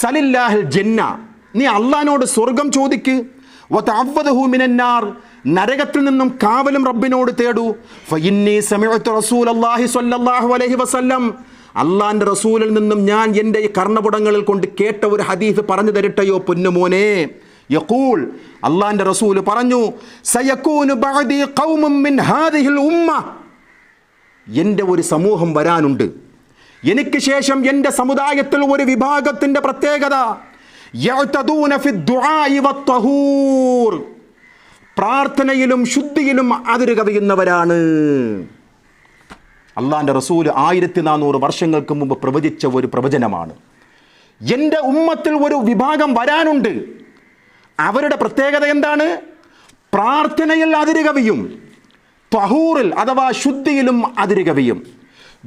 സലില്ലാഹിൽ ജന്ന, നീ അള്ളാഹിനോട് സ്വർഗം ചോദിക്ക്. വതഅവ്വദഹു മിനന്നാർ, നരകത്തിൽ നിന്നും കാവലും റബ്ബിനോട് തേടൂ. ഫഇന്നി സമിഅതു റസൂലല്ലാഹി സ്വല്ലല്ലാഹു അലൈഹി വസല്ലം, അള്ളാഹിൻ്റെ റസൂലിൽ നിന്നും ഞാൻ എൻ്റെ ഈ കർണപുടങ്ങളിൽ കൊണ്ട് കേട്ട ഒരു ഹദീസ് പറഞ്ഞു തരട്ടെയോ പൊന്നുമോനെ. യഖൂൽ, അള്ളാഹിൻ്റെ റസൂൽ പറഞ്ഞു, സയകൂനു ബഅദി ഖൗമുൻ മിൻ ഹാദിഹിൽ ഉമ്മ, എൻ്റെ ഒരു സമൂഹം വരാനുണ്ട്. എനിക്ക് ശേഷം എൻ്റെ സമുദായത്തിൽ ഒരു വിഭാഗത്തിൻ്റെ പ്രത്യേകത, യഅ്തദൂന ഫി ദുആഇ വത്തഹൂർ, പ്രാർത്ഥനയിലും ശുദ്ധിയിലും അതിര് കവിയുന്നവരാണ്. അള്ളാഹിൻ്റെ റസൂൽ 1400 വർഷങ്ങൾക്ക് മുമ്പ് പ്രവചിച്ച ഒരു പ്രവചനമാണ്. എൻ്റെ ഉമ്മത്തിൽ ഒരു വിഭാഗം വരാനുണ്ട്. അവരുടെ പ്രത്യേകത എന്താണ്? പ്രാർത്ഥനയിൽ അതിര് കവിയും, തഹൂറിൽ അഥവാ ശുദ്ധിയിലും അതിര് കവിയും.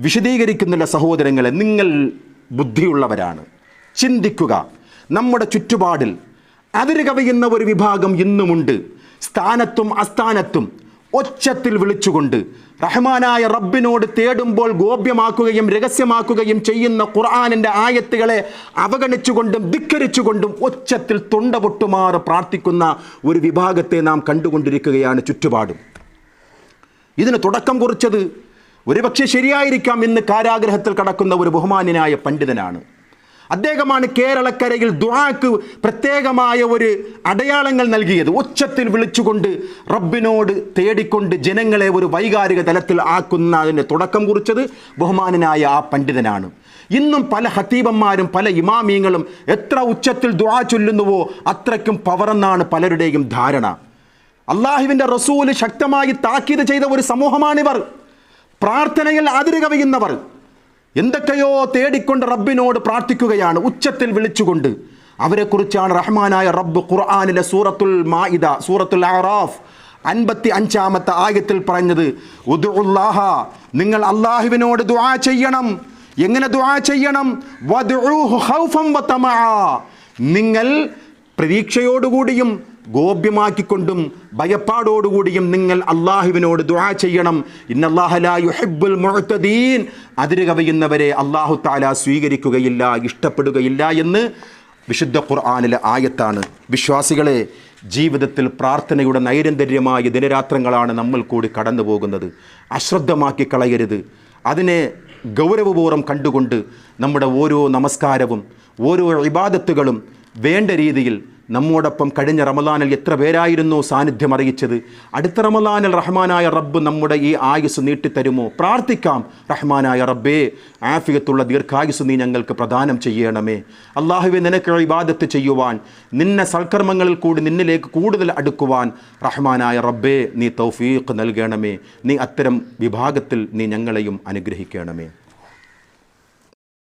വിശദീകരിക്കുന്നില്ല സഹോദരങ്ങളെ, നിങ്ങൾ ബുദ്ധിയുള്ളവരാണ്, ചിന്തിക്കുക. നമ്മുടെ ചുറ്റുപാടിൽ അതിര് കവിയുന്ന ഒരു വിഭാഗം ഇന്നുമുണ്ട്. സ്ഥാനത്തും അസ്ഥാനത്തും ഒച്ചത്തിൽ വിളിച്ചുകൊണ്ട് റഹ്മാനായ റബ്ബിനോട് തേടുമ്പോൾ ഗോപ്യമാക്കുകയും രഹസ്യമാക്കുകയും ചെയ്യുന്ന ഖുർആനിൻ്റെ ആയത്തുകളെ അവഗണിച്ചുകൊണ്ടും ധിക്കരിച്ചുകൊണ്ടും ഒച്ചത്തിൽ തൊണ്ട പൊട്ടുമാറ് പ്രാർത്ഥിക്കുന്ന ഒരു വിഭാഗത്തെ നാം കണ്ടുകൊണ്ടിരിക്കുകയാണ് ചുറ്റുപാടും. ഇതിന് തുടക്കം കുറിച്ചത് ഒരുപക്ഷെ ശരിയായിരിക്കാം, ഇന്ന് കാരാഗ്രഹത്തിൽ കടക്കുന്ന ഒരു ബഹുമാന്യനായ പണ്ഡിതനാണ്. അദ്ദേഹമാണ് കേരളക്കരയിൽ ദുആക്ക് പ്രത്യേകമായ ഒരു അടയാളങ്ങൾ നൽകിയത്. ഉച്ചത്തിൽ വിളിച്ചുകൊണ്ട് റബ്ബിനോട് തേടിക്കൊണ്ട് ജനങ്ങളെ ഒരു വൈകാരിക തലത്തിൽ ആക്കുന്നതിന് തുടക്കം കുറിച്ചത് ബഹുമാനനായ ആ പണ്ഡിതനാണ്. ഇന്നും പല ഹത്തീബന്മാരും പല ഇമാമീങ്ങളും എത്ര ഉച്ചത്തിൽ ദുആ ചൊല്ലുന്നുവോ അത്രയ്ക്കും പവറെന്നാണ് പലരുടെയും ധാരണ. അള്ളാഹുവിൻ്റെ റസൂൽ ശക്തമായി താക്കീത് ചെയ്ത ഒരു സമൂഹമാണിവർ. പ്രാർത്ഥനയിൽ അതിര് കവിയുന്നവർ. എന്തൊക്കെയോ തേടിക്കൊണ്ട് റബ്ബിനോട് പ്രാർത്ഥിക്കുകയാണ് ഉച്ചത്തിൽ വിളിച്ചുകൊണ്ട്. അവരെക്കുറിച്ചാണ് റഹ്മാനായ റബ്ബ് ഖുർആനിലെ സൂറത്തുൽ മാഇദ, സൂറത്തുൽ അറാഫ് 55-ാമത്തെ ആയത്തിൽ പറഞ്ഞത്, ഉദ്ഉല്ലാഹ, നിങ്ങൾ അള്ളാഹുവിനോട് ദുആ ചെയ്യണം. എങ്ങനെ ദുആ ചെയ്യണം? വദ്ഉഹു ഖൗഫൻ വതമഅ, നിങ്ങൾ പ്രതീക്ഷയോടുകൂടിയും ഗോപ്യമാക്കിക്കൊണ്ടും ഭയപ്പാടോടുകൂടിയും നിങ്ങൾ അള്ളാഹുവിനോട് ദുആ ചെയ്യണം. ഇന്നല്ലാഹ ലാ യുഹിബ്ബുൽ മുഅ്തദീൻ, അതിര് കവിയുന്നവരെ അല്ലാഹു തആല സ്വീകരിക്കുകയില്ല, ഇഷ്ടപ്പെടുകയില്ല എന്ന് വിശുദ്ധ ഖുർആനിലെ ആയത്താണ്. വിശ്വാസികളെ, ജീവിതത്തിൽ പ്രാർത്ഥനയുടെ നൈരന്തര്യമായ ദിനരാത്രങ്ങളാണ് നമ്മൾ കൂടി കടന്നു പോകുന്നത്. അശ്രദ്ധമാക്കി കളയരുത്. അതിനെ ഗൗരവപൂർവ്വം കണ്ടുകൊണ്ട് നമ്മുടെ ഓരോ നമസ്കാരവും ഓരോ ഇബാദത്തുകളും വേണ്ട രീതിയിൽ നമ്മോടൊപ്പം കഴിഞ്ഞ റമദാനിൽ എത്ര പേരായിരുന്നു സാന്നിധ്യം അറിയിച്ചത്? അടുത്ത റമദാനിൽ റഹ്മാനായ റബ്ബ് നമ്മുടെ ഈ ആയുസ് നീട്ടിത്തരുമോ? പ്രാർത്ഥിക്കാം. റഹ്മാനായ റബ്ബേ, ആഫിയത്തുള്ള ദീർഘായുസ് നീ ഞങ്ങൾക്ക് പ്രദാനം ചെയ്യണമേ. അള്ളാഹുവെ, നിനക്ക് ഇബാദത്ത് ചെയ്യുവാൻ, നിന്നെ സൽക്കർമ്മങ്ങളിൽ കൂടി നിന്നിലേക്ക് കൂടുതൽ അടുക്കുവാൻ റഹ്മാനായ റബ്ബേ നീ തൗഫീഖ് നൽകണമേ. നീ അത്തരം വിഭാഗത്തിൽ നീ ഞങ്ങളെയും അനുഗ്രഹിക്കണമേ.